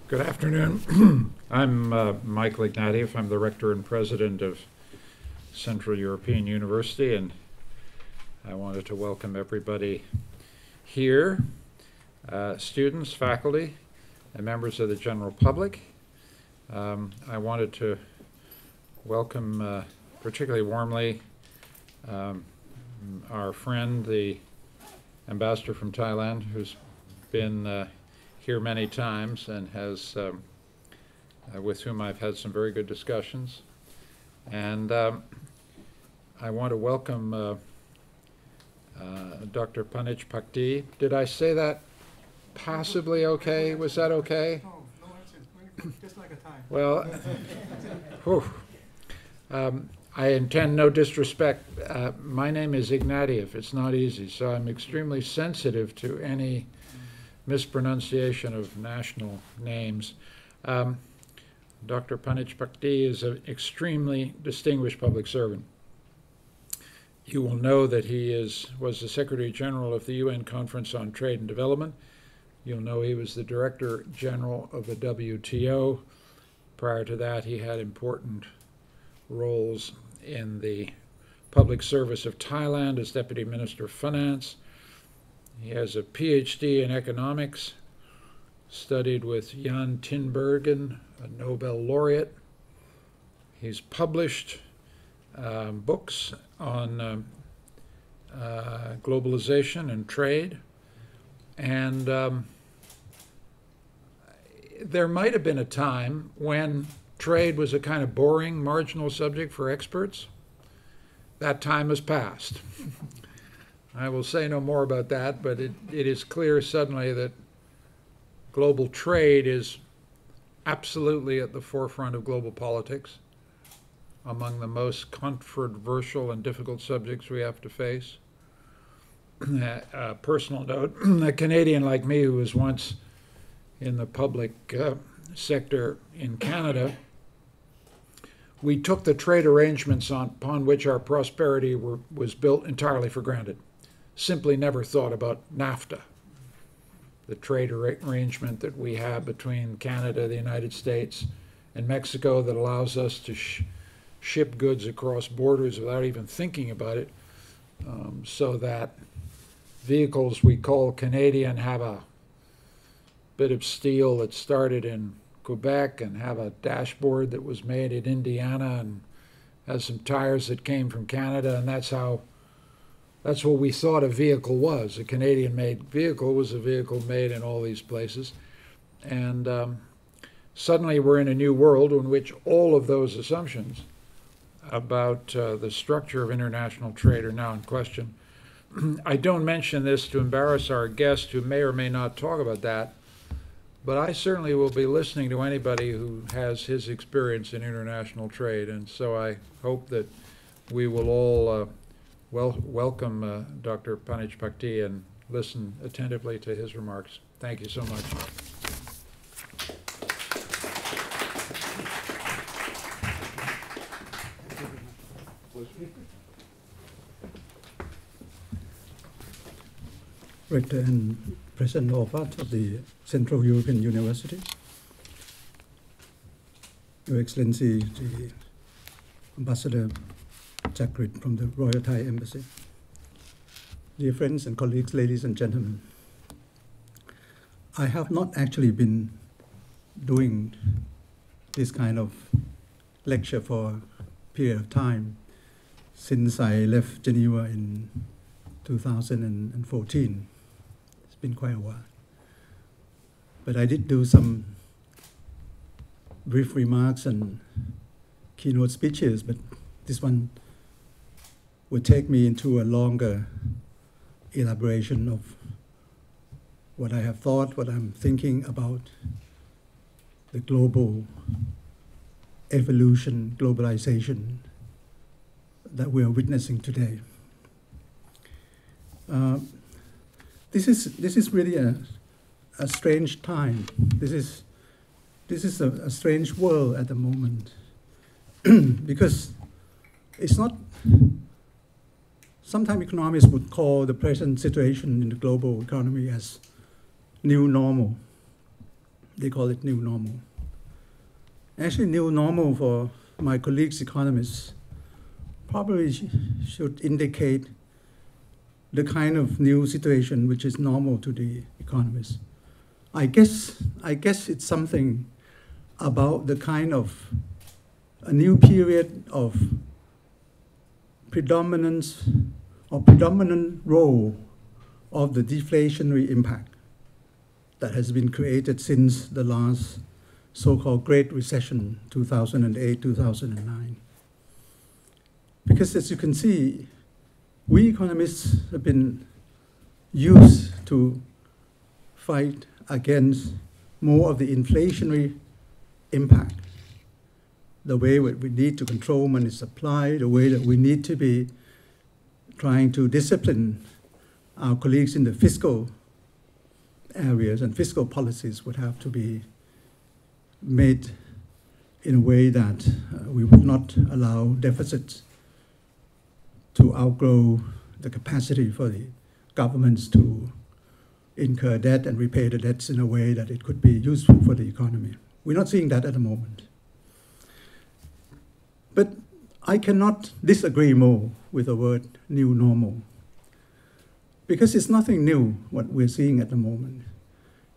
Good afternoon. I'm Michael Ignatieff. I'm the rector and president of Central European University, and I wanted to welcome everybody here, students, faculty, and members of the general public. I wanted to welcome particularly warmly our friend, the ambassador from Thailand, who's been here many times and has, with whom I've had some very good discussions. And I want to welcome Dr. Panitchpakdi. Did I say that passably okay? Was that okay? No, no accent. Just like a Thai. Well, I intend no disrespect. My name is Ignatieff. It's not easy, so I'm extremely sensitive to any mispronunciation of national names. Dr. Panitchpakdi is an extremely distinguished public servant. You will know that he was the Secretary General of the UN Conference on Trade and Development. You'll know he was the Director General of the WTO. Prior to that, he had important roles in the public service of Thailand as Deputy Minister of Finance. He has a PhD in economics, studied with Jan Tinbergen, a Nobel laureate. He's published books on globalization and trade. And there might have been a time when trade was a kind of boring, marginal subject for experts. That time has passed. I will say no more about that, but it is clear suddenly that global trade is absolutely at the forefront of global politics, among the most controversial and difficult subjects we have to face. A personal note, a Canadian like me who was once in the public sector in Canada, we took the trade arrangements upon which our prosperity was built entirely for granted. Simply never thought about NAFTA, the trade arrangement that we have between Canada, the United States, and Mexico that allows us to ship goods across borders without even thinking about it, so that vehicles we call Canadian have a bit of steel that started in Quebec and have a dashboard that was made in Indiana and has some tires that came from Canada, and that's what we thought a vehicle was. A Canadian-made vehicle was a vehicle made in all these places. And suddenly we're in a new world in which all of those assumptions about the structure of international trade are now in question. I don't mention this to embarrass our guest who may or may not talk about that, but I certainly will be listening to anybody who has his experience in international trade. And so I hope that we will all welcome Dr. Panitchpakdi and listen attentively to his remarks. Thank you so much. Rector and President Orvat of the Central European University, Your Excellency, the Ambassador Chakrit from the Royal Thai Embassy, dear friends and colleagues, ladies and gentlemen, I have not actually been doing this kind of lecture for a period of time since I left Geneva in 2014. It's been quite a while. But I did do some brief remarks and keynote speeches, but this one would take me into a longer elaboration of what I have thought, what I'm thinking about the global evolution, globalization that we are witnessing today. This is really a strange time. This is a strange world at the moment because it's not. Sometimes economists would call the present situation in the global economy as new normal. they call it new normal. Actually, new normal for my colleagues economists probably should indicate the kind of new situation which is normal to the economists. I guess it's something about the kind of a new period of predominance or predominant role of the deflationary impact that has been created since the last so-called Great Recession, 2008, 2009. Because as you can see, we economists have been used to fight against more of the inflationary impact, the way we need to control money supply, the way that we need to be trying to discipline our colleagues in the fiscal areas, and fiscal policies would have to be made in a way that we would not allow deficits to outgrow the capacity for the governments to incur debt and repay the debts in a way that it could be useful for the economy. We're not seeing that at the moment. But I cannot disagree more with the word new normal, because it's nothing new what we're seeing at the moment.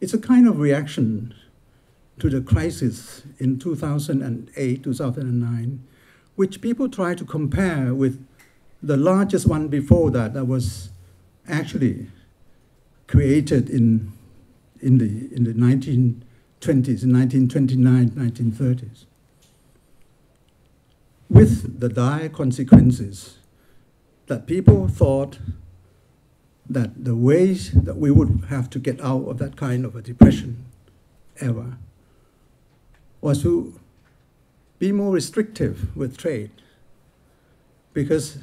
It's a kind of reaction to the crisis in 2008, 2009, which people try to compare with the largest one before that was actually created in the 1920s, in 1929, 1930s, with the dire consequences that people thought that the ways that we would have to get out of that kind of a depression era was to be more restrictive with trade. Because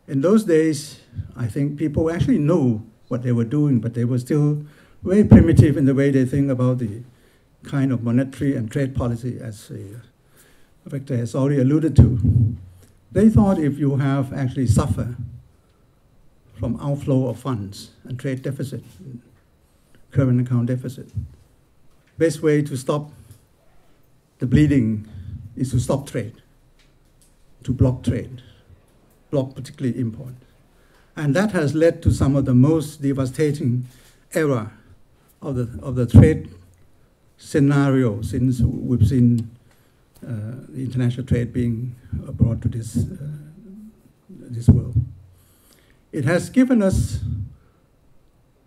in those days, I think people actually knew what they were doing, but they were still very primitive in the way they think about the kind of monetary and trade policy, as Victor has already alluded to. They thought if you have actually suffer from outflow of funds and trade deficit, current account deficit, best way to stop the bleeding is to stop trade, to block trade, block particularly import. And that has led to some of the most devastating era of the trade scenario since we've seen the international trade being brought to this world. It has given us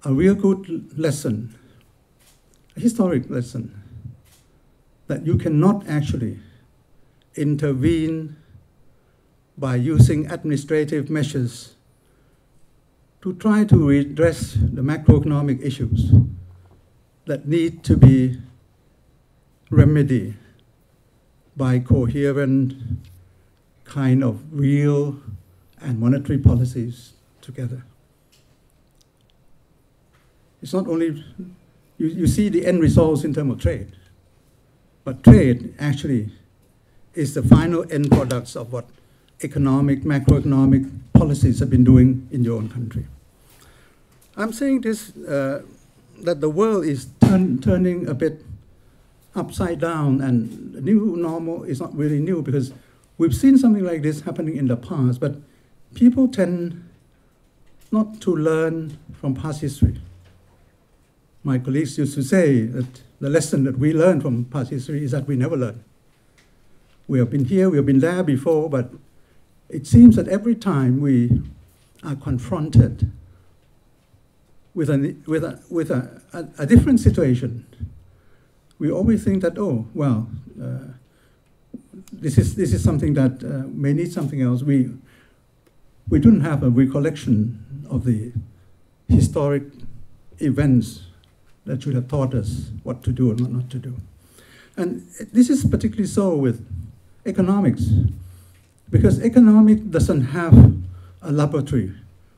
a real good lesson, a historic lesson, that you cannot actually intervene by using administrative measures to try to redress the macroeconomic issues that need to be remedied by coherent kind of real and monetary policies together. It's not only, you see the end results in terms of trade, but trade actually is the final end products of what macroeconomic policies have been doing in your own country. I'm saying this, that the world is turning a bit upside down, and the new normal is not really new, because we've seen something like this happening in the past, but people tend not to learn from past history. My colleagues used to say that the lesson that we learn from past history is that we never learn. We have been here, we have been there before, but it seems that every time we are confronted with a different situation, we always think that, oh, well, this is something that may need something else. We don't have a recollection of the historic events that should have taught us what to do and what not to do. And this is particularly so with economics, because economics doesn't have a laboratory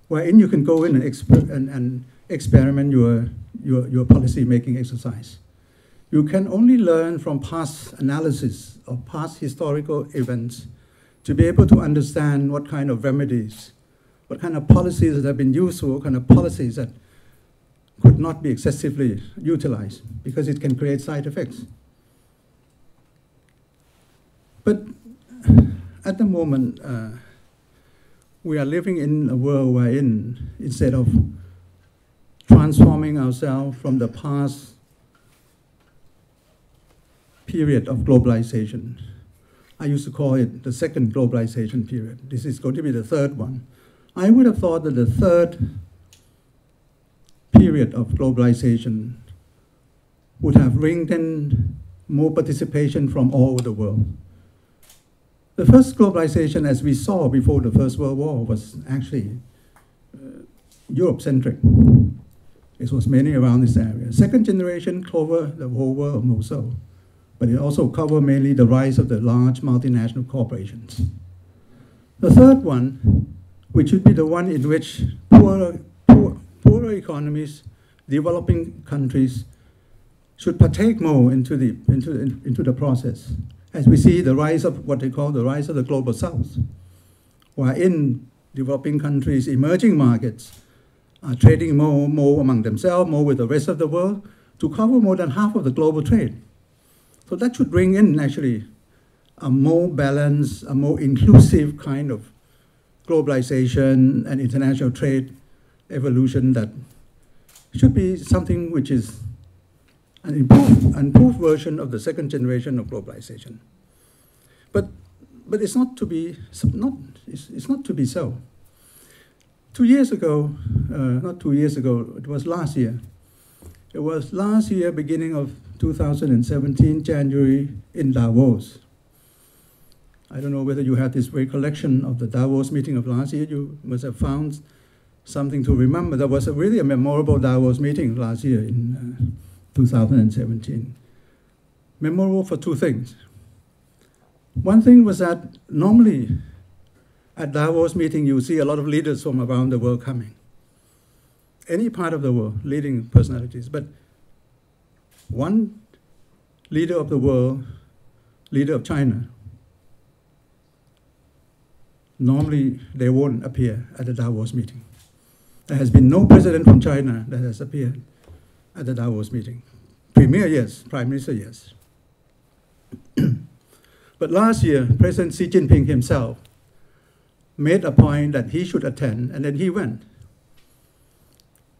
wherein you can go in and experiment your policy-making exercise. You can only learn from past analysis of past historical events to be able to understand what kind of remedies, what kind of policies that have been useful, what kind of policies that could not be excessively utilized because it can create side effects. But at the moment, we are living in a world wherein, instead of transforming ourselves from the past period of globalization, I used to call it the second globalization period. This is going to be the third one. I would have thought that the third period of globalization would have ringed in more participation from all over the world. The first globalization, as we saw before the First World War, was actually Europe-centric. It was mainly around this area. Second generation covered the whole world more so, but it also covered mainly the rise of the large multinational corporations. The third one, which should be the one in which poorer economies, developing countries, should partake more into the process. As we see the rise of what they call the rise of the global south, where in developing countries, emerging markets are trading more among themselves, more with the rest of the world, to cover more than half of the global trade. So that should bring in actually a more balanced, a more inclusive kind of globalization and international trade evolution that should be something which is an improved version of the second generation of globalization. But it's not to be so. 2 years ago, not 2 years ago, it was last year. It was last year, beginning of 2017, January, in Davos. I don't know whether you have this recollection of the Davos meeting of last year. You must have found something to remember. There was really a memorable Davos meeting last year in 2017. Memorable for two things. One thing was that normally at Davos meeting, you see a lot of leaders from around the world coming. Any part of the world, leading personalities. But one leader of the world, leader of China, normally they won't appear at the Davos meeting. There has been no president from China that has appeared at the Davos meeting. Premier, yes. Prime Minister, yes. But last year, President Xi Jinping himself made a point that he should attend, and then he went.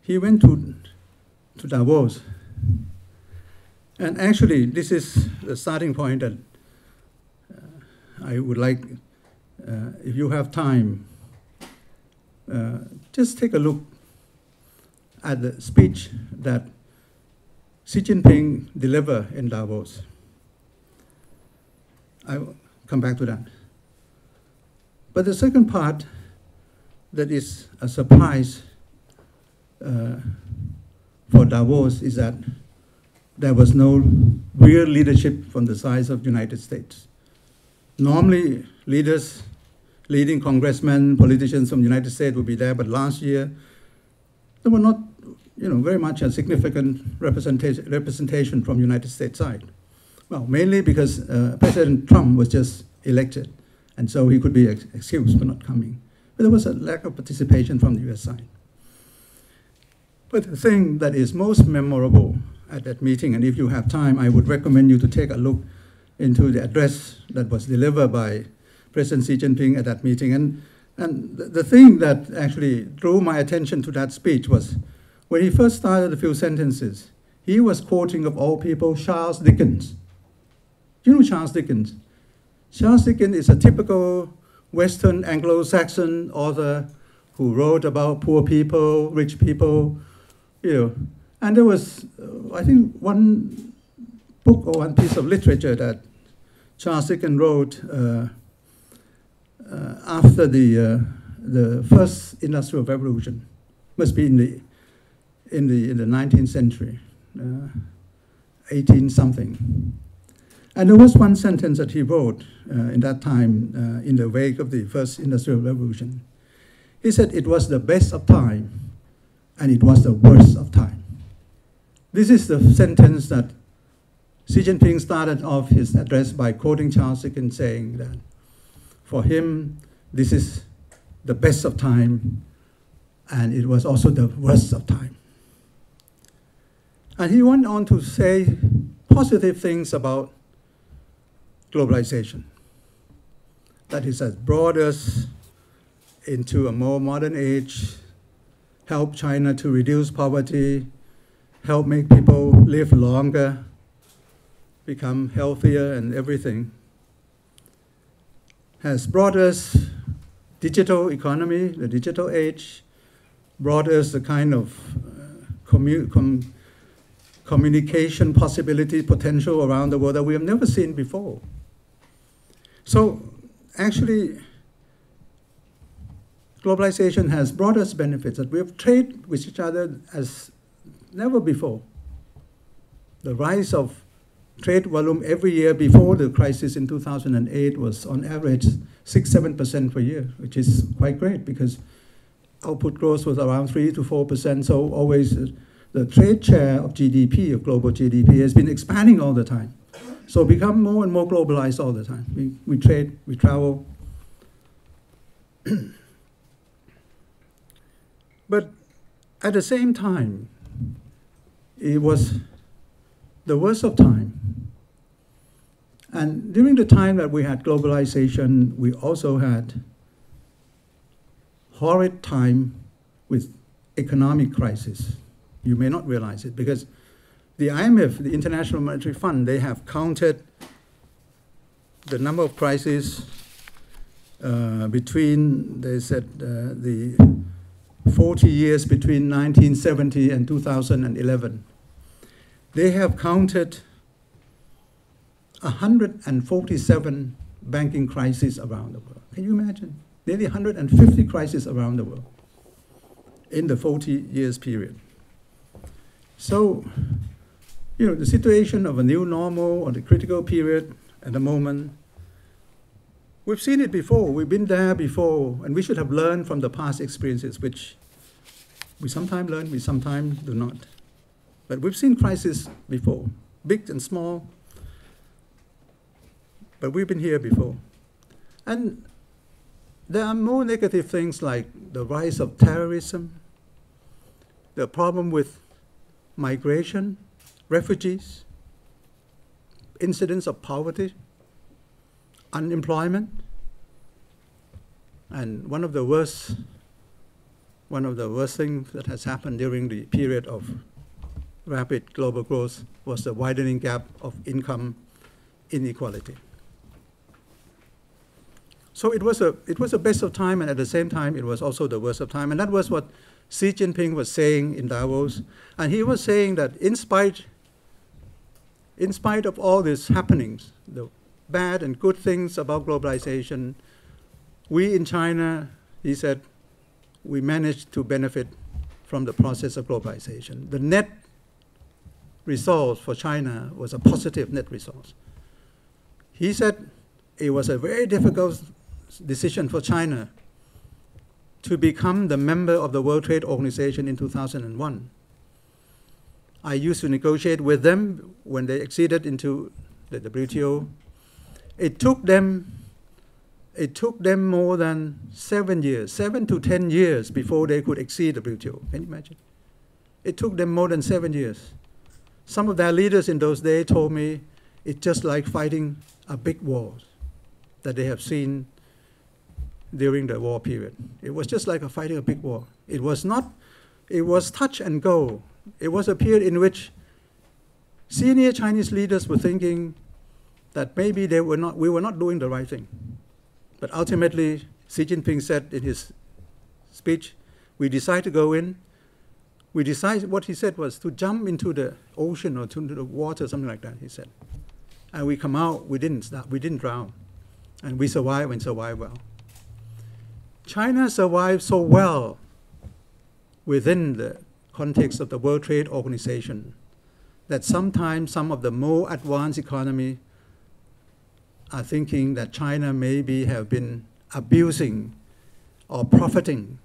He went to Davos. And actually, this is the starting point that I would like, if you have time, just take a look at the speech that Xi Jinping delivered in Davos. I will come back to that. But the second part that is a surprise for Davos is that there was no real leadership from the side of the United States. Normally, leaders, leading congressmen, politicians from the United States would be there, but last year, there were not very much a significant representation from the United States side. Well, mainly because President Trump was just elected, and so he could be excused for not coming. But there was a lack of participation from the US side. But the thing that is most memorable at that meeting, and if you have time, I would recommend you to take a look into the address that was delivered by President Xi Jinping at that meeting. And the thing that actually drew my attention to that speech was when he first started a few sentences, he was quoting, of all people, Charles Dickens. Do you know Charles Dickens? Charles Dickens is a typical Western Anglo-Saxon author who wrote about poor people, rich people, And there was, I think, one book or one piece of literature that Charles Dickens wrote after the first Industrial Revolution. Must be in the 19th century, 18 something. And there was one sentence that he wrote in that time, in the wake of the first Industrial Revolution. He said, "It was the best of time, and it was the worst of time." This is the sentence that Xi Jinping started off his address by quoting Charles Dickens, saying that for him, this is the best of time, and it was also the worst of time. And he went on to say positive things about globalization, that it has brought us into a more modern age, help China to reduce poverty, help make people live longer, become healthier and everything, has brought us digital economy, the digital age, brought us the kind of communication possibility, potential around the world that we have never seen before. So actually, globalization has brought us benefits that we have traded with each other as never before. The rise of trade volume every year before the crisis in 2008 was on average 6-7% per year, which is quite great because output growth was around 3 to 4%. So always the trade share of GDP, of global GDP, has been expanding all the time. So become more and more globalized all the time. We trade, we travel. But at the same time, it was the worst of time. And during the time that we had globalization, we also had horrid time with economic crisis. You may not realize it because the IMF, the International Monetary Fund, they have counted the number of crises between, they said, the 40 years between 1970 and 2011. They have counted 147 banking crises around the world. Can you imagine? Nearly 150 crises around the world in the 40 years period. So, you know, the situation of a new normal or the critical period at the moment, we've seen it before, we've been there before, and we should have learned from the past experiences, which we sometimes learn, we sometimes do not. But we've seen crises before, big and small, but we've been here before. And there are more negative things like the rise of terrorism, the problem with migration, refugees, incidents of poverty, unemployment, and one of the worst things that has happened during the period of rapid global growth was the widening gap of income inequality. So it was a best of time, and at the same time, it was also the worst of time. And that was what Xi Jinping was saying in Davos. And he was saying that in spite of all these happenings, the bad and good things about globalization, we in China, he said, we managed to benefit from the process of globalization. The net result for China was a positive net result. He said it was a very difficult decision for China to become the member of the World Trade Organization in 2001. I used to negotiate with them when they acceded into the WTO. It took them more than 7 years, 7 to 10 years before they could exceed the WTO. Can you imagine? It took them more than 7 years. Some of their leaders in those days told me it's just like fighting a big war that they have seen during the war period. It was just like fighting a big war. It was touch and go. It was a period in which senior Chinese leaders were thinking that maybe we were not doing the right thing. But ultimately, Xi Jinping said in his speech, we decide to go in. We decide, what he said was to jump into the ocean or into the water, something like that, he said. And we come out, we didn't drown. And we survived and survived well. China survived so well within the context of the World Trade Organization that sometimes some of the more advanced economies are thinking that China maybe have been abusing or profiting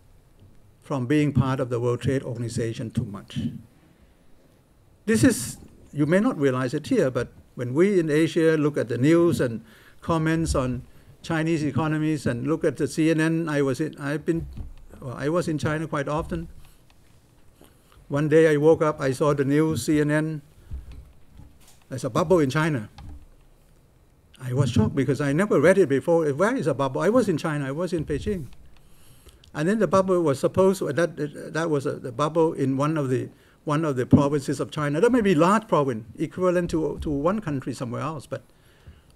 from being part of the World Trade Organization too much. This is, you may not realize it here, but when we in Asia look at the news and comments on Chinese economies and look at the CNN, I was in China quite often. One day I woke up, I saw the news, CNN, there's a bubble in China. I was shocked because I never read it before. Where is a bubble? I was in China, I was in Beijing. And then the bubble was supposed to, that was the bubble in one of the provinces of China. That may be large province, equivalent to one country somewhere else, but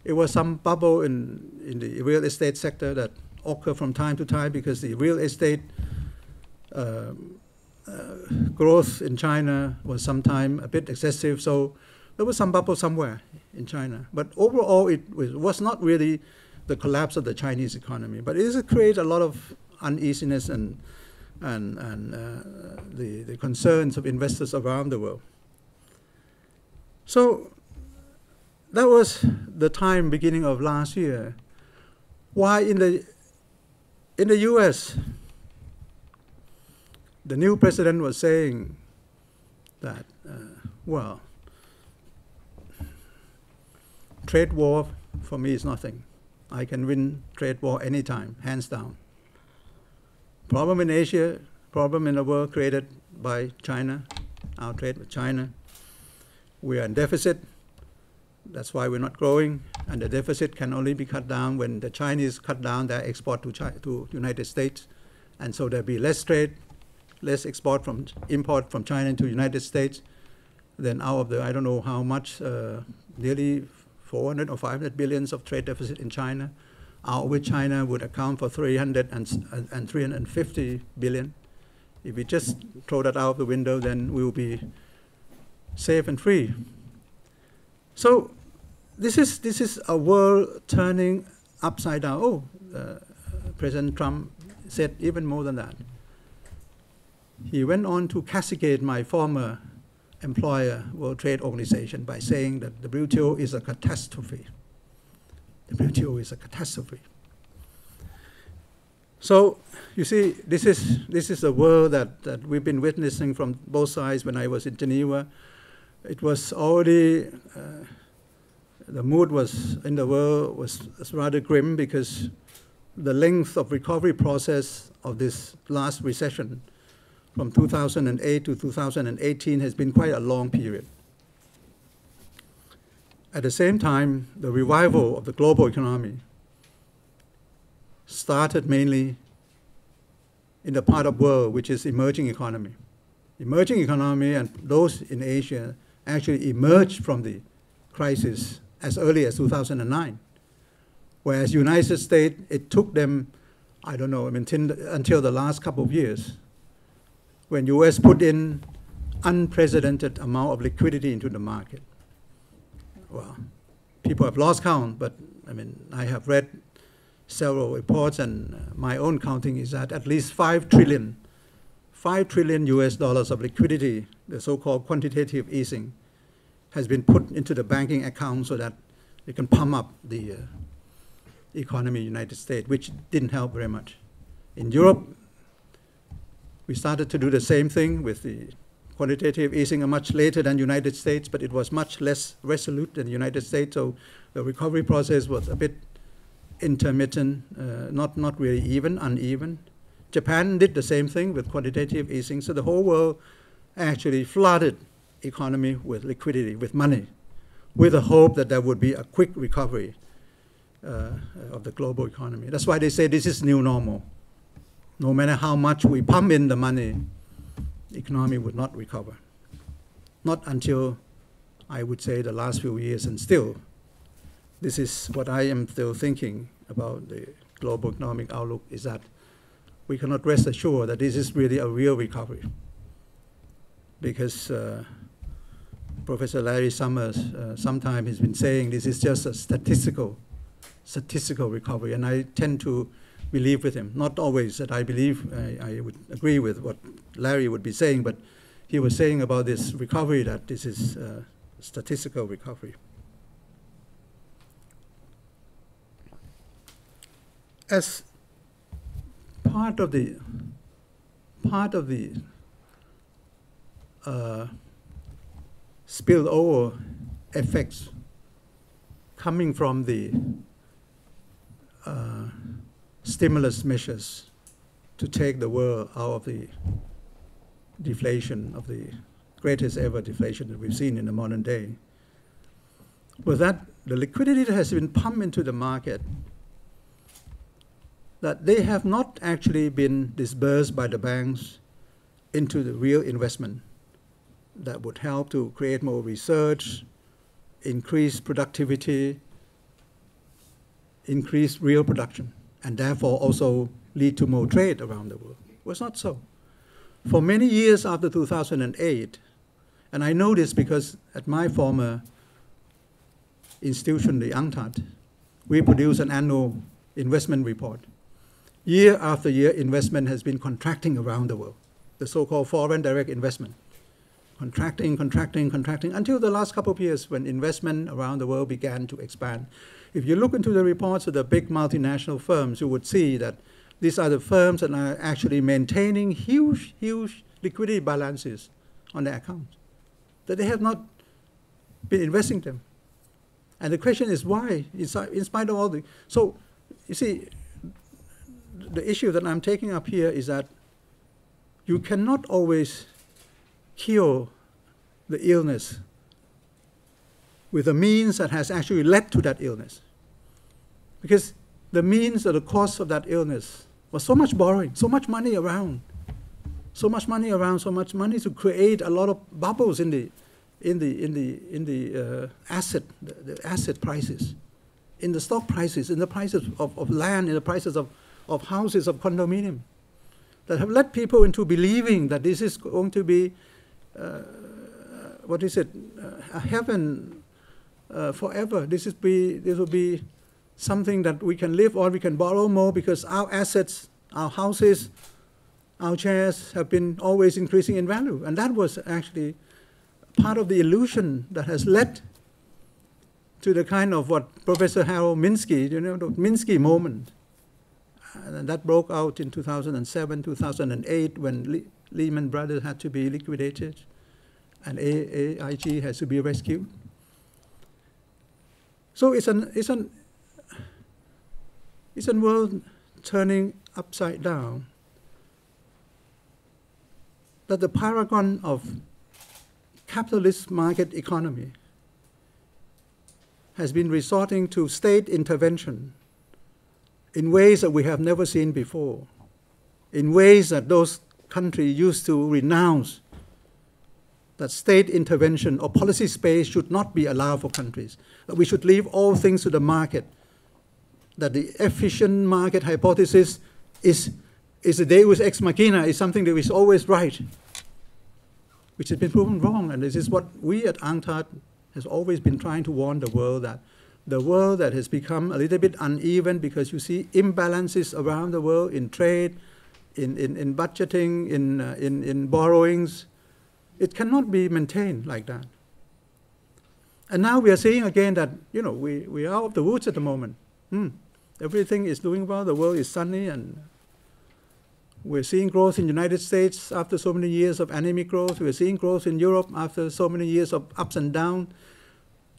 it was some bubble in the real estate sector that occur from time to time because the real estate growth in China was sometimes a bit excessive. So there was some bubble somewhere in China. But overall, it was not really the collapse of the Chinese economy. But it created a lot of uneasiness and the concerns of investors around the world. So that was the time beginning of last year. Why in the US, the new president was saying that, well, trade war for me is nothing. I can win trade war anytime, hands down. Problem in Asia, problem in the world created by China, our trade with China. We are in deficit. That's why we're not growing, and the deficit can only be cut down when the Chinese cut down their export to United States, and so there'll be less trade, less import from China to United States. Then out of the, I don't know how much, nearly 400 or 500 billions of trade deficit in China, out of which China would account for 300 and 350 billion. If we just throw that out of the window, then we will be safe and free. So this is a world turning upside down. Oh, President Trump said even more than that. He went on to castigate my former employer, World Trade Organization, by saying that the WTO is a catastrophe. The WTO is a catastrophe. So you see, this is a world that we've been witnessing from both sides. When I was in Geneva, it was already, the mood was in the world was rather grim because the length of recovery process of this last recession from 2008 to 2018 has been quite a long period. At the same time, the revival of the global economy started mainly in the part of the world which is emerging economy. Emerging economy and those in Asia actually emerged from the crisis as early as 2009, whereas United States, it took them, I don't know, until the last couple of years, when US put in unprecedented amount of liquidity into the market. Well, people have lost count, but I mean, I have read several reports, and my own counting is that at least $5 trillion US dollars of liquidity, the so-called quantitative easing, has been put into the banking account so that it can pump up the economy in the United States, which didn't help very much. In Europe, we started to do the same thing with the quantitative easing much later than the United States, but it was much less resolute than the United States, so the recovery process was a bit intermittent, not really even, uneven. Japan did the same thing with quantitative easing, so the whole world actually flooded economy with liquidity, with money, with the hope that there would be a quick recovery of the global economy. That's why they say this is new normal. No matter how much we pump in the money, the economy would not recover. Not until, I would say, the last few years, and still, this is what I am still thinking about the global economic outlook, is that we cannot rest assured that this is really a real recovery. Because Professor Larry Summers sometimes has been saying this is just a statistical recovery, and I tend to believe with him. Not always that I believe, I would agree with what Larry would be saying, but he was saying about this recovery that this is statistical recovery. As part of the spillover effects coming from the stimulus measures to take the world out of deflation, of the greatest ever deflation that we've seen in the modern day, was that the liquidity that has been pumped into the market, that they have not actually been disbursed by the banks into the real investment that would help to create more research, increase productivity, increase real production, and therefore also lead to more trade around the world. It was not so. For many years after 2008, and I know this because at my former institution, the UNCTAD, we produce an annual investment report. Year after year, investment has been contracting around the world, the so-called foreign direct investment. Contracting, until the last couple of years when investment around the world began to expand. If you look into the reports of the big multinational firms, you would see that these are the firms that are actually maintaining huge liquidity balances on their accounts, that they have not been investing them. And the question is why, in spite of all the... So, you see, the issue that I'm taking up here is that you cannot always cure the illness with the means that has actually led to that illness. Because the means or the cause of that illness was so much borrowing, so much money so much money to create a lot of bubbles in the asset prices, in the stock prices, in the prices of land, in the prices of houses, of condominium, that have led people into believing that this is going to be a heaven forever. This will be something that we can live on, we can borrow more because our assets, our houses, our shares have been always increasing in value. And that was actually part of the illusion that has led to the kind of what Professor Harold Minsky, the Minsky moment. And that broke out in 2007, 2008 when Lehman Brothers had to be liquidated and AIG has to be rescued. So it's a world turning upside down, that the paragon of capitalist market economy has been resorting to state intervention in ways that we have never seen before, in ways that those countries used to renounce, that state intervention or policy space should not be allowed for countries, that we should leave all things to the market, that the efficient market hypothesis is a deus ex machina, is something that is always right, which has been proven wrong. And this is what we at UNCTAD has always been trying to warn the world that has become a little bit uneven because you see imbalances around the world in trade, in budgeting, in borrowings. It cannot be maintained like that. And now we are seeing again that, we are out of the woods at the moment. Everything is doing well, the world is sunny, and we're seeing growth in the United States after so many years of anemic growth. We're seeing growth in Europe after so many years of ups and downs.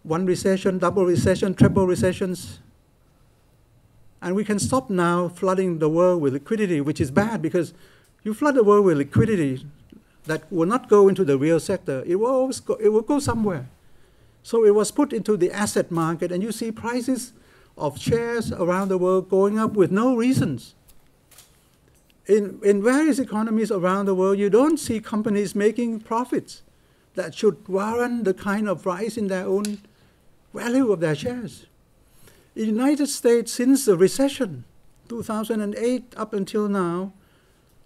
One recession, double recession, triple recessions. And we can stop now flooding the world with liquidity, which is bad because you flood the world with liquidity that will not go into the real sector. It will go somewhere. So it was put into the asset market, and you see prices of shares around the world going up with no reasons. In various economies around the world, you don't see companies making profits that should warrant the kind of rise in their own value of their shares. In the United States, since the recession, 2008 up until now,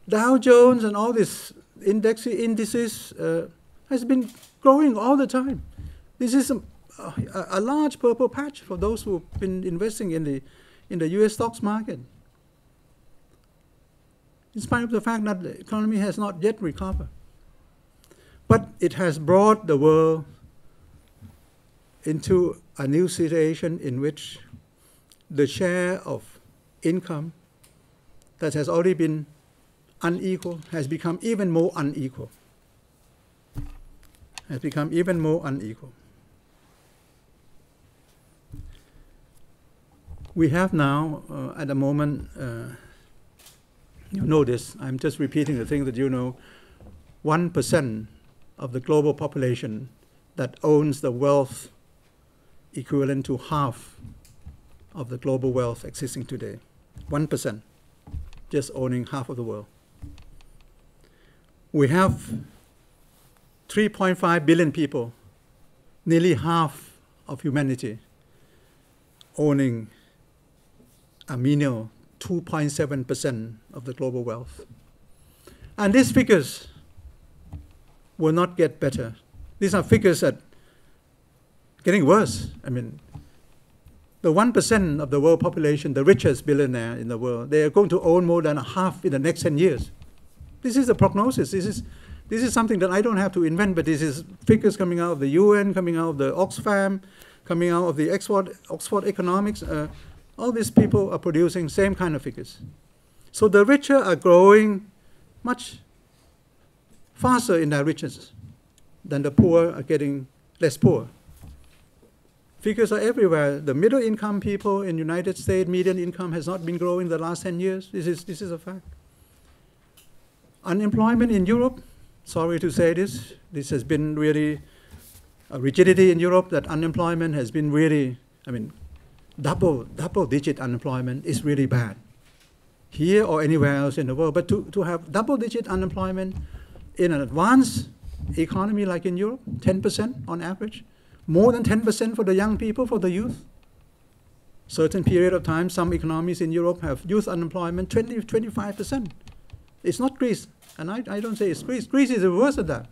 Dow Jones and all these indices has been growing all the time. This is a large purple patch for those who have been investing in the US stocks market, in spite of the fact that the economy has not yet recovered. But it has brought the world into a new situation in which the share of income that has already been unequal has become even more unequal. We have now, at the moment, you know this, I'm just repeating the thing that you know, 1% of the global population that owns the wealth equivalent to half of the global wealth existing today. 1%, just owning half of the world. We have 3.5 billion people, nearly half of humanity, owning a menial 2.7% of the global wealth. And these figures will not get better. These are figures that getting worse. I mean, the 1% of the world population, the richest billionaire in the world, they are going to own more than a half in the next 10 years. This is the prognosis. This is something that I don't have to invent, but this is figures coming out of the UN, coming out of the Oxfam, coming out of the Oxford Economics. All these people are producing same kind of figures. So the richer are growing much faster in their riches than the poor are getting less poor. Figures are everywhere. The middle income people in the United States, median income has not been growing the last 10 years. This is a fact. Unemployment in Europe, sorry to say this has been really a rigidity in Europe that unemployment has been really, I mean, double-digit unemployment is really bad here or anywhere else in the world. But to have double-digit unemployment in an advanced economy like in Europe, 10% on average, more than 10% for the young people, for the youth. Certain period of time, some economies in Europe have youth unemployment 25%. It's not Greece, and I don't say it's Greece. Greece is the worst of that.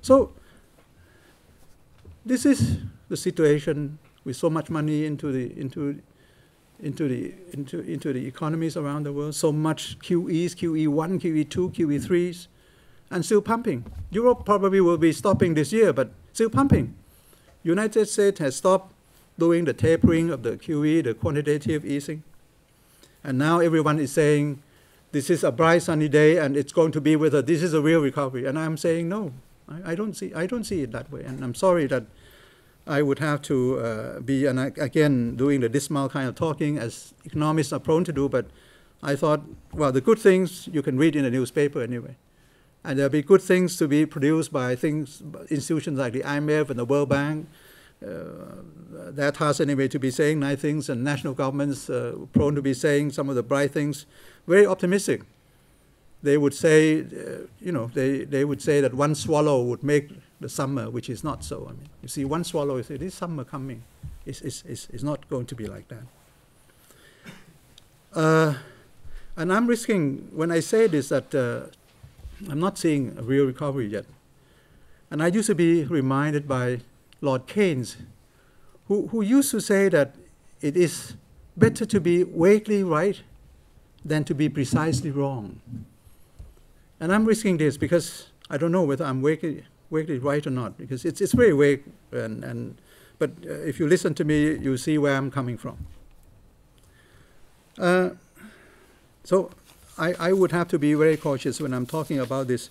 So this is the situation with so much money into the economies around the world, so much QEs, QE1, QE2, QE3s, and still pumping. Europe probably will be stopping this year, but still pumping. United States has stopped doing the tapering of the QE, the quantitative easing. And now everyone is saying, this is a bright sunny day and it's going to be with us. This is a real recovery. And I'm saying, no, I don't see it that way. And I'm sorry that I would have to be, and again, doing the dismal kind of talking as economists are prone to do, but I thought, well, the good things you can read in the newspaper anyway. And there'll be good things to be produced by institutions like the IMF and the World Bank. Their task anyway to be saying nice things, and national governments prone to be saying some of the bright things. Very optimistic. They would say, they would say that one swallow would make the summer, which is not so. I mean, you see, one swallow, you say, this summer coming. It's not going to be like that. And I'm risking, when I say this, that I'm not seeing a real recovery yet. And I used to be reminded by Lord Keynes, who used to say that it is better to be vaguely right than to be precisely wrong. And I'm risking this because I don't know whether I'm vaguely right or not, because it's very vague. But if you listen to me, you see where I'm coming from. So I would have to be very cautious when I'm talking about this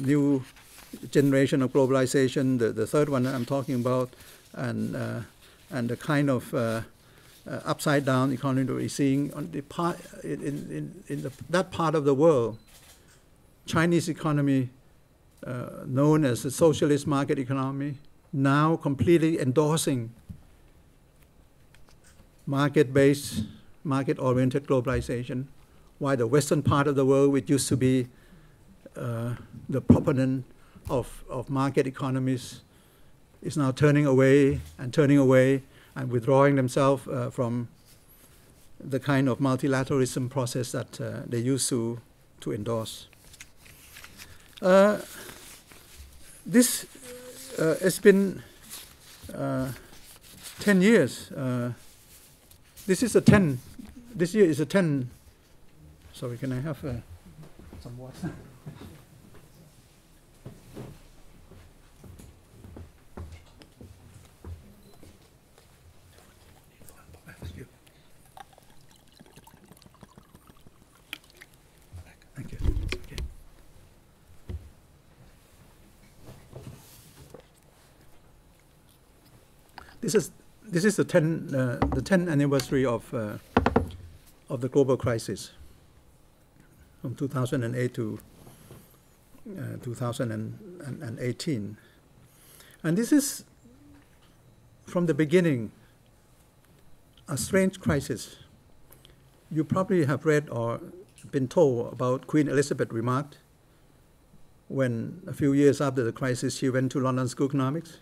new generation of globalization, the third one that I'm talking about, and the kind of upside-down economy that we're seeing on the part that part of the world. Chinese economy, known as the socialist market economy, now completely endorsing market-based, market-oriented globalization, while the western part of the world, which used to be the proponent of market economies, is now turning away and withdrawing themselves from the kind of multilateralism process that they used to endorse. This has been 10 years. This year is a 10. Sorry, can I have some water? Thank you. Okay. This is the 10th anniversary of the global crisis from 2008 to 2018. And this is, from the beginning, a strange crisis. You probably have read or been told about Queen Elizabeth remarked when, a few years after the crisis, she went to London School of Economics.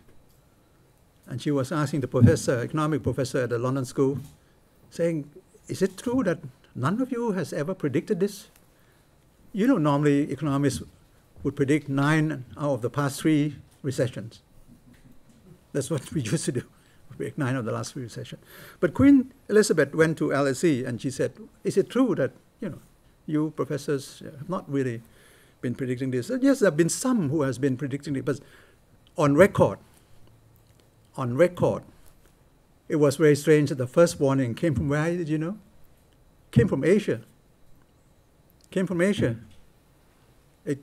And she was asking the professor, economic professor at the London School, saying, is it true that none of you has ever predicted this? You know, normally economists would predict 9 out of the past 3 recessions. That's what we used to do, predict 9 of the last 3 recessions. But Queen Elizabeth went to LSE and she said, is it true that, you professors have not really been predicting this? And yes, there have been some who has been predicting it, but on record, it was very strange that the first warning came from where, did you know? Came from Asia. It came from Asia, it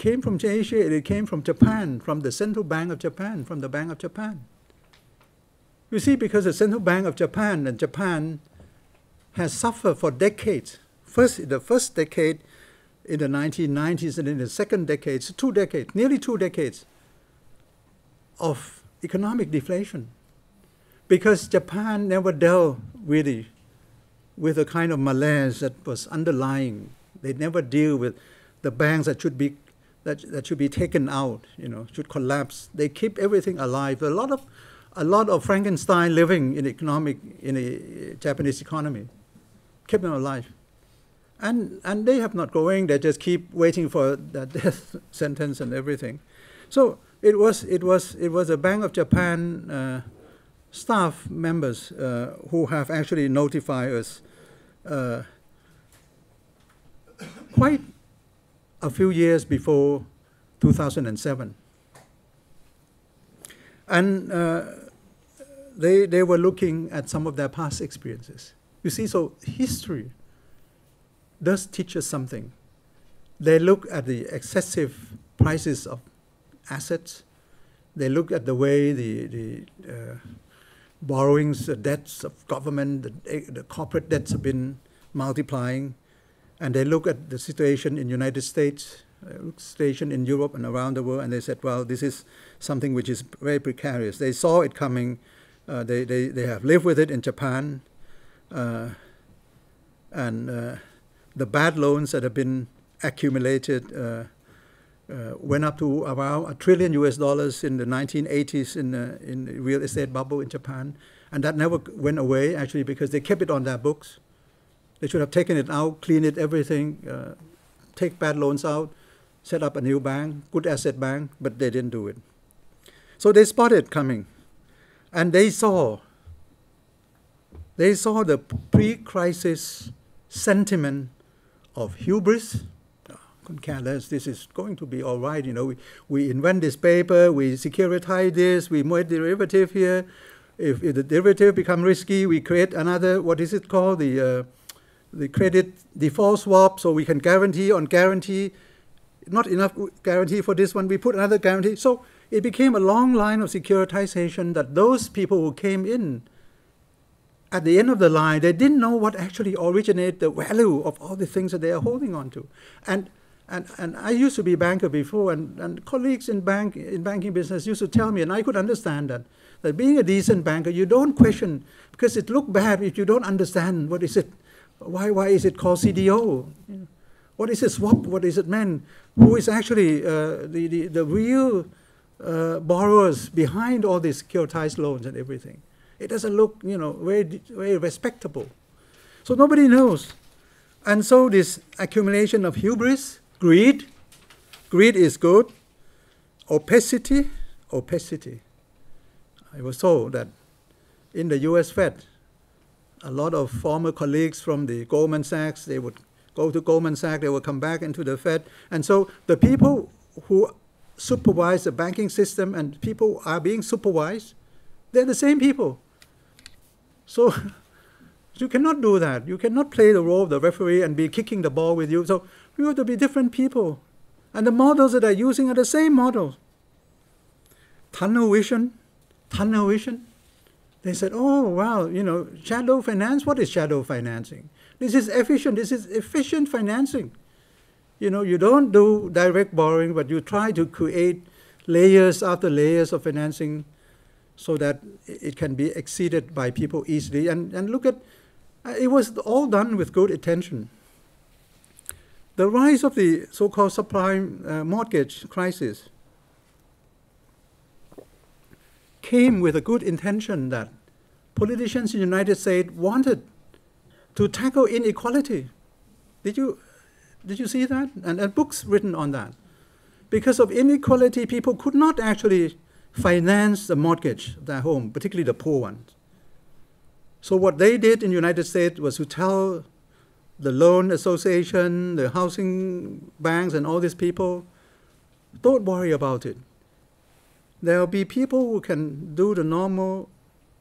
came from Japan, from the Central Bank of Japan, from the Bank of Japan. You see, because the Central Bank of Japan and Japan has suffered for decades. The first decade in the 1990s and in the second decade, nearly 2 decades of economic deflation. Because Japan never dealt really with the kind of malaise that was underlying. They never deal with the banks that should be taken out, should collapse. They keep everything alive. A lot of Frankenstein living in the Japanese economy, kept them alive. And they have not going. They just keep waiting for the death sentence and everything. So it was a Bank of Japan staff members who have actually notified us quite a few years before 2007. And they were looking at some of their past experiences. You see, so history does teach us something. They look at the excessive prices of assets. They look at the way the borrowings, the debts of government, the corporate debts have been multiplying. And they look at the situation in the United States, situation in Europe and around the world, and they said, well, this is something which is very precarious. They saw it coming. They have lived with it in Japan. And the bad loans that have been accumulated went up to around $1 trillion in the 1980s in the real estate bubble in Japan. And that never went away, actually, because they kept it on their books. They should have taken it out, cleaned it, everything, take bad loans out, set up a new bank, good asset bank, but they didn't do it. So they spotted coming. And they saw the pre-crisis sentiment of hubris. Couldn't care less, this is going to be all right. We invent this paper, we securitize this, we make derivative here. If the derivative become risky, we create another, what is it called? The credit default swap, so we can guarantee on guarantee. Not enough guarantee for this one, we put another guarantee. So it became a long line of securitization that those people who came in, at the end of the line, they didn't know what actually originated the value of all the things that they are holding on to. And I used to be a banker before, and colleagues in banking business used to tell me, and I could understand that being a decent banker, you don't question, because it looks bad if you don't understand what is it. Why is it called CDO? What is it swap? What is it meant? Who is actually the real borrowers behind all these securitized loans and everything? It doesn't look, very, very respectable. So nobody knows. And so this accumulation of hubris, greed is good. Opacity. I was told that in the US Fed, a lot of former colleagues from the Goldman Sachs, they would go to Goldman Sachs, they would come back into the Fed. And so the people who supervise the banking system and people are being supervised, they're the same people. So you cannot do that. You cannot play the role of the referee and be kicking the ball with you. So you have to be different people. And the models that they're using are the same models. Tunnel vision. They said, oh, wow, shadow finance, what is shadow financing? This is efficient financing. You don't do direct borrowing, but you try to create layers after layers of financing so that it can be exceeded by people easily. And look at, it was all done with good intention. The rise of the so-called subprime mortgage crisis came with a good intention that politicians in the United States wanted to tackle inequality. Did you see that? And books written on that. Because of inequality, people could not actually finance the mortgage of their home, particularly the poor ones. So what they did in the United States was to tell the loan association, the housing banks, and all these people, don't worry about it. There will be people who can do the normal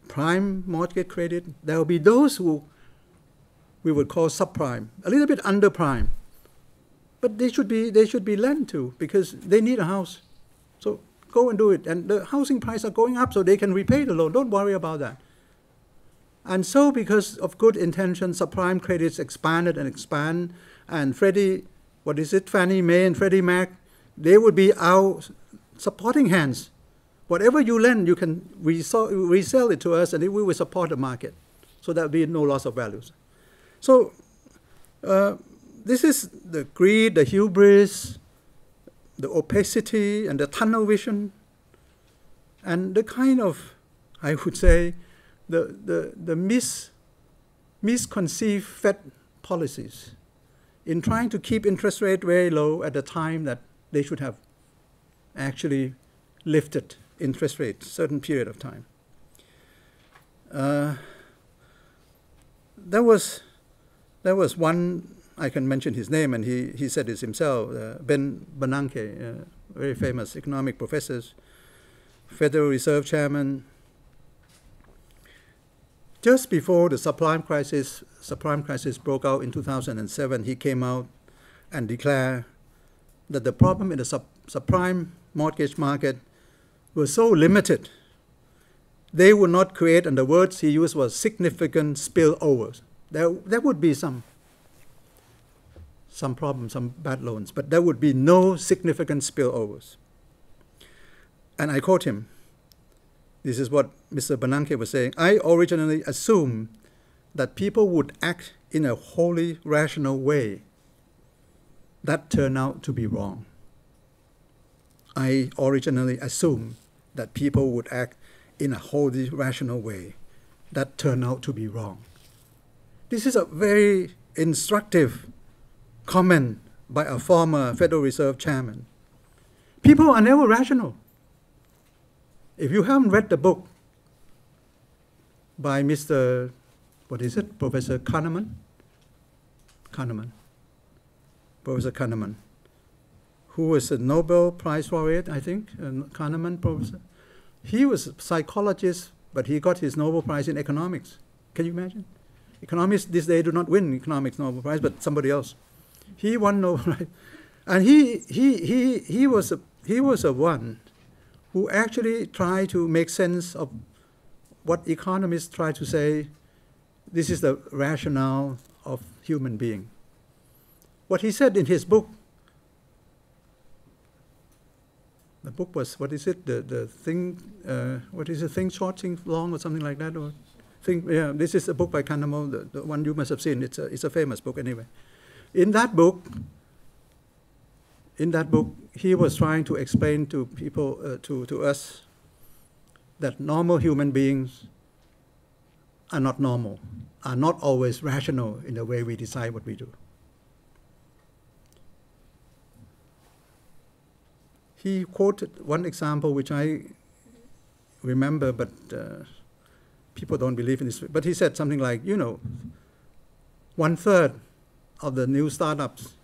prime mortgage credit. There will be those who we would call subprime, a little bit under prime. But they should be lent to because they need a house. So go and do it. And the housing prices are going up so they can repay the loan. Don't worry about that. And so because of good intention, subprime credits expanded and expand. And Fannie Mae and Freddie Mac, they would be our supporting hands. Whatever you lend, you can resell it to us and we will support the market. So there will be no loss of values. So this is the greed, the hubris, the opacity, and the tunnel vision, and the kind of, I would say, the misconceived Fed policies in trying to keep interest rate very low at the time that they should have actually lifted interest rate certain period of time. There was one, I can mention his name, and he said this himself, Ben Bernanke, very famous economic professor, Federal Reserve Chairman. Just before the subprime crisis broke out in 2007, he came out and declared that the problem in the subprime mortgage market was so limited, they would not create, and the words he used was significant spillovers. There would be some problems, some bad loans, but there would be no significant spillovers. And I quote him. This is what Mr. Bernanke was saying. I originally assumed that people would act in a wholly rational way. That turned out to be wrong. I originally assumed that people would act in a wholly rational way. That turned out to be wrong. This is a very instructive comment by a former Federal Reserve Chairman. People are never rational. If you haven't read the book by Mr. Professor Kahneman, Professor Kahneman, who was a Nobel Prize laureate, I think, Kahneman professor. He was a psychologist, but he got his Nobel Prize in economics. Can you imagine? Economists this day do not win economics Nobel Prize, but somebody else. He won Nobel Prize, and he was a one who actually tried to make sense of what economists try to say, this is the rationale of human being. What he said in his book, the book was, Think Short, Think Long, or something like that, or this is a book by Kahneman, the one you must have seen. It's a famous book anyway. In that book, he was trying to explain to people, to us, that normal human beings are not normal, are not always rational in the way we decide what we do. He quoted one example which I remember, but people don't believe in this. But he said something like, 1/3 of the new startups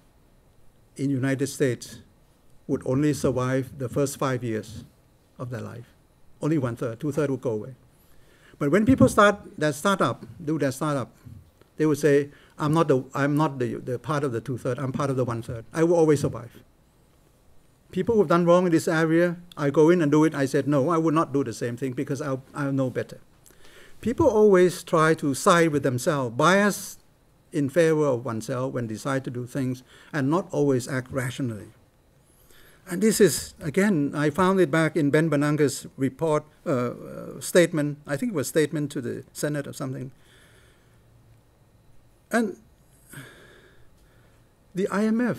in the United States would only survive the first 5 years of their life. Only 1/3, 2/3 would go away. But when people do their startup, they would say, I'm not the part of the 2/3, I'm part of the 1/3. I will always survive. People who've done wrong in this area, I go in and do it. I said, no, I would not do the same thing because I'll know better. People always try to side with themselves, bias in favor of oneself when decide to do things and not always act rationally. And this is, again, I found it back in Ben Bernanke's report, statement, I think it was statement to the Senate or something. And the IMF,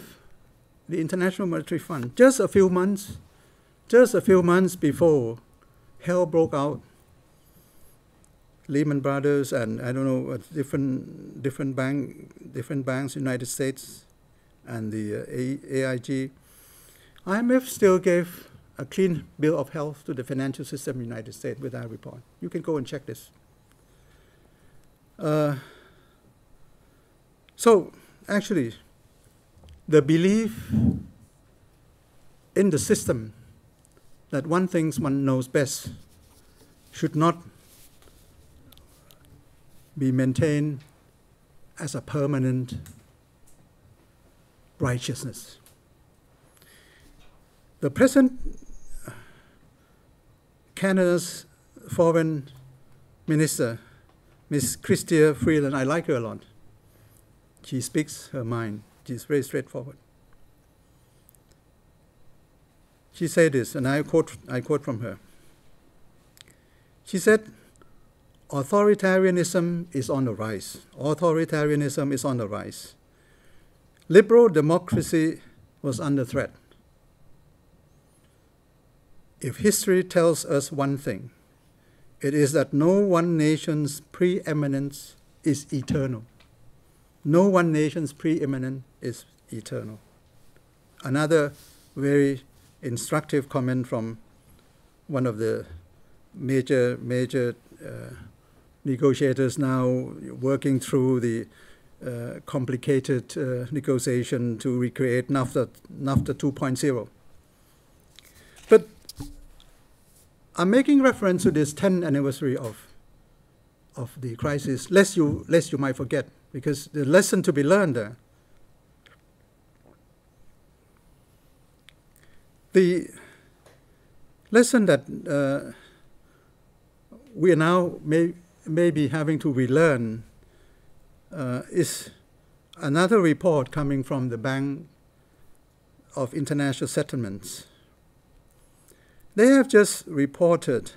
the International Monetary Fund, just a few months before hell broke out, Lehman Brothers and I don't know different banks, United States, and the AIG, IMF still gave a clean bill of health to the financial system in the United States with that report. You can go and check this. So actually, the belief in the system that one thinks one knows best should not be maintained as a permanent righteousness. The present Canada's foreign minister, Ms. Chrystia Freeland, I like her a lot. She speaks her mind. She's very straightforward. She said this, and I quote from her. She said, authoritarianism is on the rise. Authoritarianism is on the rise. Liberal democracy was under threat. If history tells us one thing, it is that no one nation's preeminence is eternal. No one nation's preeminence is eternal. Another very instructive comment from one of the major negotiators now working through the complicated negotiation to recreate NAFTA 2.0. But I'm making reference to this 10th anniversary of the crisis, lest you might forget, because the lesson to be learned there. The lesson that we are now may be having to relearn is another report coming from the Bank of International Settlements. They have just reported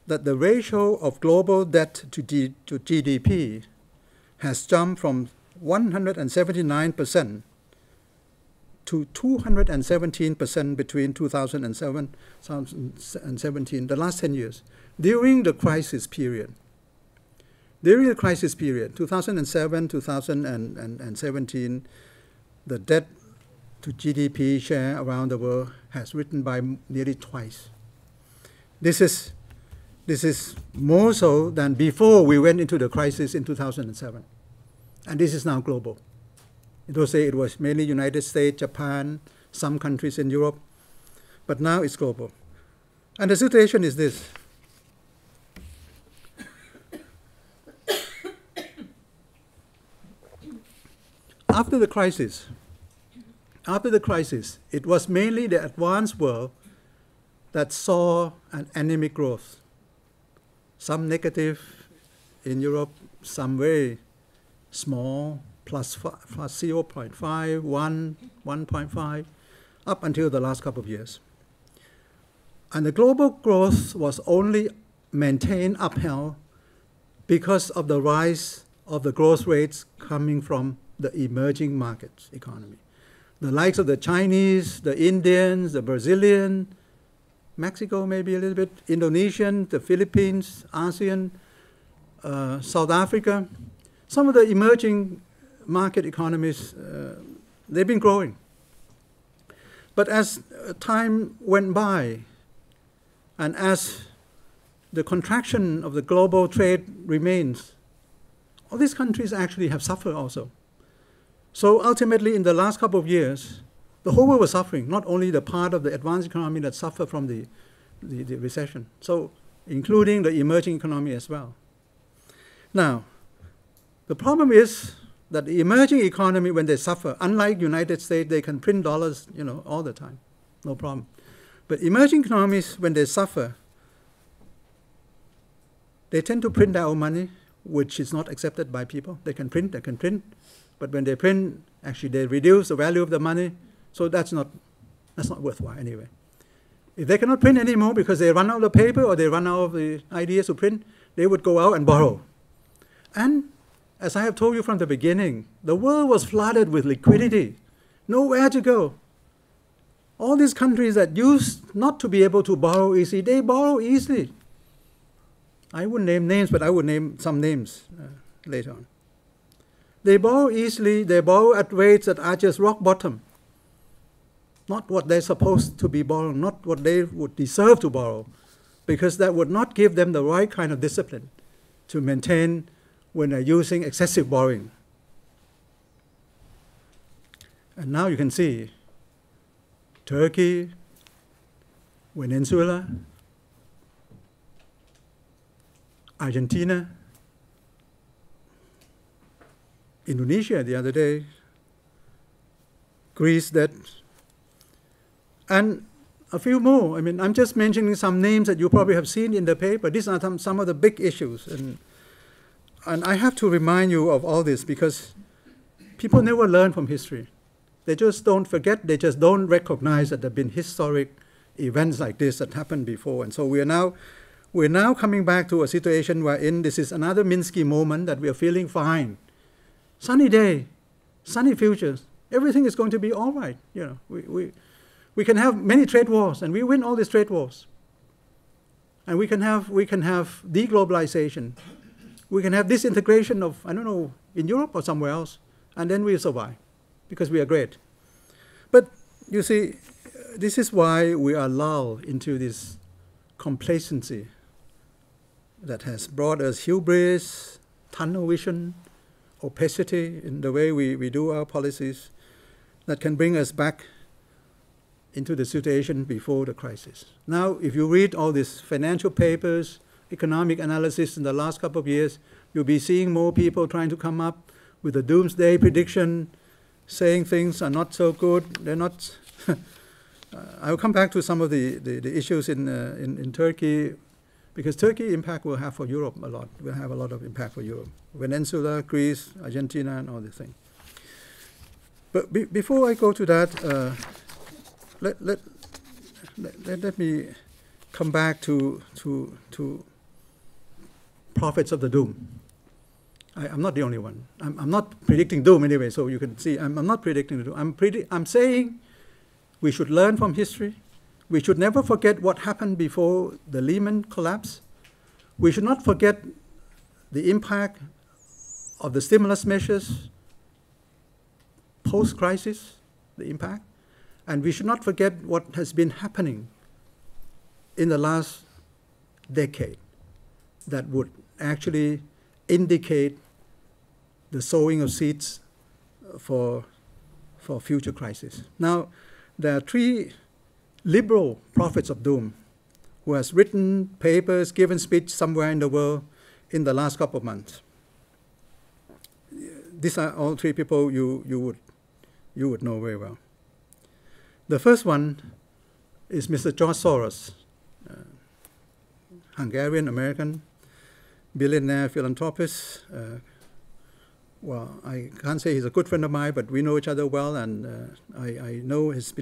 that the ratio of global debt to GDP has jumped from 179% to 217% between 2007 and 2017, the last 10 years, during the crisis period. During the crisis period, 2007, 2017, the debt to GDP share around the world has risen by nearly twice. This is more so than before we went into the crisis in 2007. And this is now global. In those days, it was mainly United States, Japan, some countries in Europe, but now it's global. And the situation is this. After the crisis, it was mainly the advanced world that saw an anemic growth. Some negative in Europe, some very small, plus 0.5, 1, 1.5, up until the last couple of years. And the global growth was only maintained, upheld, because of the rise of the growth rates coming from the emerging markets economy. The likes of the Chinese, the Indians, the Brazilian, Mexico maybe a little bit, Indonesian, the Philippines, ASEAN, South Africa. Some of the emerging market economies, they've been growing. But as time went by, and as the contraction of the global trade remains, all these countries actually have suffered also. So ultimately, in the last couple of years, the whole world was suffering, not only the part of the advanced economy that suffered from the recession, so including the emerging economy as well. Now, the problem is that the emerging economy, when they suffer, unlike United States, they can print dollars, all the time, no problem. But emerging economies, when they suffer, they tend to print their own money, which is not accepted by people. They can print, but when they print, actually they reduce the value of the money, so that's not worthwhile anyway. If they cannot print anymore because they run out of paper or they run out of the ideas to print, they would go out and borrow. And as I have told you from the beginning, the world was flooded with liquidity, nowhere to go. All these countries that used not to be able to borrow easily, they borrow easily. I wouldn't name names, but I would name some names later on. They borrow easily, they borrow at rates that are just rock bottom. Not what they're supposed to be borrowing, not what they would deserve to borrow, because that would not give them the right kind of discipline to maintain when they're using excessive borrowing. And now you can see Turkey, Venezuela, Argentina, Indonesia the other day, Greece, that, and a few more. I mean, I'm just mentioning some names that you probably have seen in the paper. These are some of the big issues. And I have to remind you of all this because people never learn from history. They just don't forget, they just don't recognize that there have been historic events like this that happened before. And so we're now coming back to a situation wherein this is another Minsky moment that we are feeling fine. Sunny day, sunny futures, everything is going to be all right. You know, we can have many trade wars and we win all these trade wars. And we can have deglobalization. We can have disintegration of, I don't know, in Europe or somewhere else, and then we'll survive because we are great. But you see, this is why we are lulled into this complacency that has brought us hubris, tunnel vision, opacity in the way we do our policies, that can bring us back into the situation before the crisis. Now, if you read all these financial papers, economic analysis in the last couple of years, you'll be seeing more people trying to come up with a doomsday prediction, saying things are not so good. They're not. I'll come back to some of the issues in Turkey, because Turkey impact will have for Europe a lot. Will have a lot of impact for Europe. Venezuela, Greece, Argentina, and all these things. But before I go to that, let me come back to prophets of the doom. I'm not the only one. I'm not predicting doom anyway, so you can see I'm not predicting the doom. I'm saying we should learn from history. We should never forget what happened before the Lehman collapse. We should not forget the impact of the stimulus measures post-crisis, the impact. And we should not forget what has been happening in the last decade that would actually indicate the sowing of seeds for future crisis. Now, there are three liberal prophets of doom who has written papers, given speech somewhere in the world in the last couple of months. These are all three people you would know very well. The first one is Mr. George Soros, Hungarian-American, billionaire philanthropist. Well, I can't say he's a good friend of mine, but we know each other well, and I know his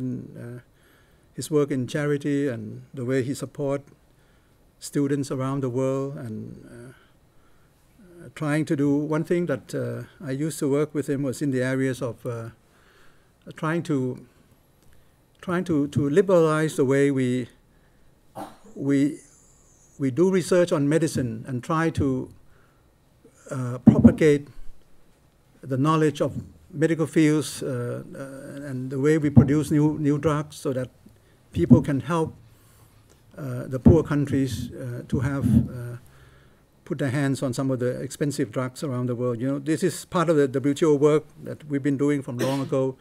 work in charity and the way he supports students around the world, and trying to do one thing that I used to work with him was in the areas of trying to liberalize the way we do research on medicine and try to propagate the knowledge of medical fields and the way we produce new drugs so that people can help the poor countries to have put their hands on some of the expensive drugs around the world. You know, this is part of the WTO work that we've been doing from long ago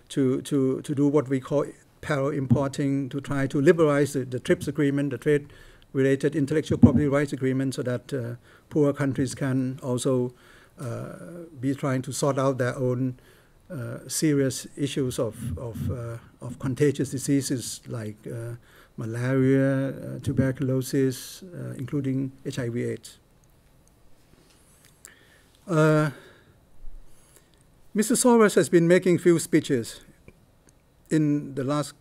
to do what we call parallel importing, to try to liberalize the TRIPS agreement, the trade-related intellectual property rights agreement, so that poor countries can also be trying to sort out their own serious issues of contagious diseases like malaria, tuberculosis, including HIV/AIDS. Mr. Soros has been making few speeches in the last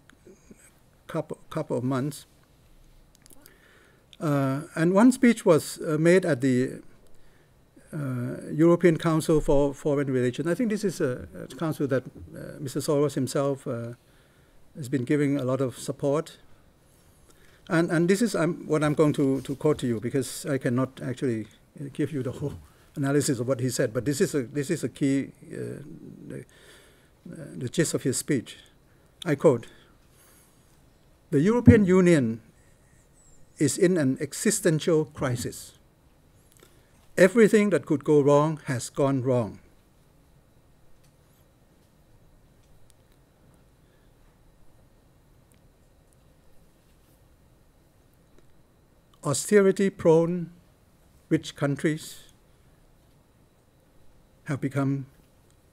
couple of months. And one speech was made at the European Council for Foreign Relations. I think this is a council that Mr. Soros himself has been giving a lot of support. And this is what I'm going to quote to you, because I cannot actually give you the whole analysis of what he said. But this is a key, the gist of his speech. I quote, "The European Union is in an existential crisis. Everything that could go wrong has gone wrong. Austerity-prone rich countries have become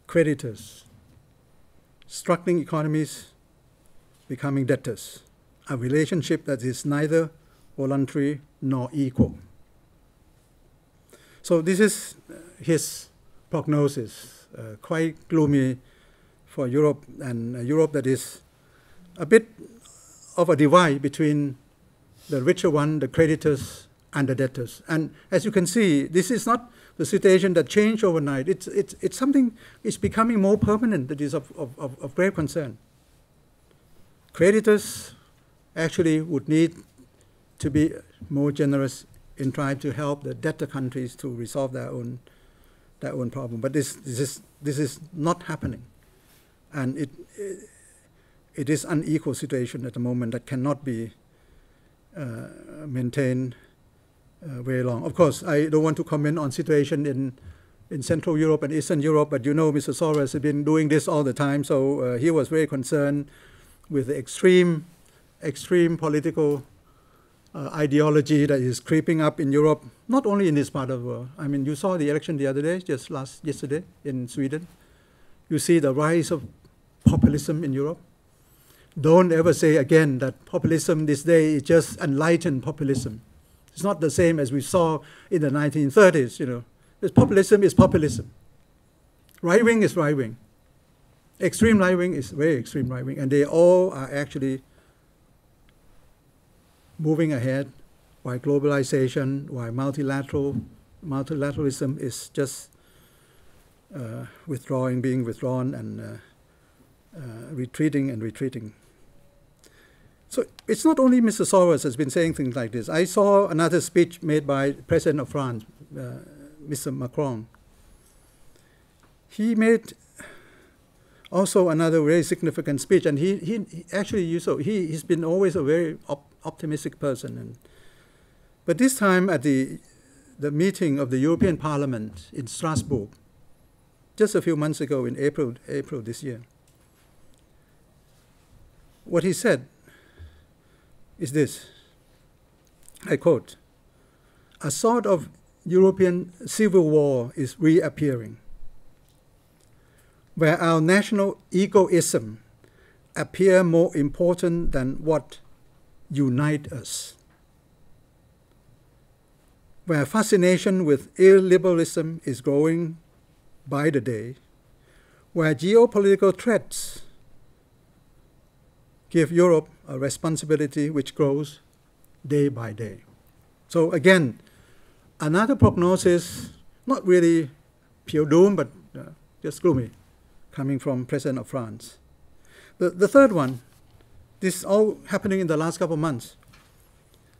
creditors. Struggling economies becoming debtors. A relationship that is neither voluntary nor equal." So this is his prognosis, quite gloomy for Europe, and Europe that is a bit of a divide between the richer one, the creditors, and the debtors. And as you can see, this is not the situation that changed overnight. It's something, it's becoming more permanent, that is of grave concern. Creditors actually would need to be more generous in trying to help the debtor countries to resolve their own problem. But this is not happening, and it is an unequal situation at the moment that cannot be maintained very long. Of course, I don't want to comment on situation in Central Europe and Eastern Europe, but you know Mr. Soros has been doing this all the time, so he was very concerned with the extreme political ideology that is creeping up in Europe, not only in this part of the world. I mean, you saw the election the other day, yesterday in Sweden. You see the rise of populism in Europe. Don't ever say again that populism this day is just enlightened populism. It's not the same as we saw in the 1930s, you know. This populism is populism. Right wing is right wing. Extreme right wing is very extreme right wing, and they all are actually moving ahead, while globalization, while multilateralism is just being withdrawn and retreating. So it's not only Mr. Soros has been saying things like this. I saw another speech made by President of France, Mr. Macron. He made also another very significant speech, and he actually, he's been always a very optimistic person. But this time at the meeting of the European Parliament in Strasbourg, just a few months ago in April this year, what he said is this, I quote, "A sort of European civil war is reappearing, where our national egoism appear more important than what unite us, where fascination with illiberalism is growing by the day, where geopolitical threats give Europe a responsibility which grows day by day." So again, another prognosis, not really pure doom, but just gloomy, coming from President of France. The third one, this is all happening in the last couple of months.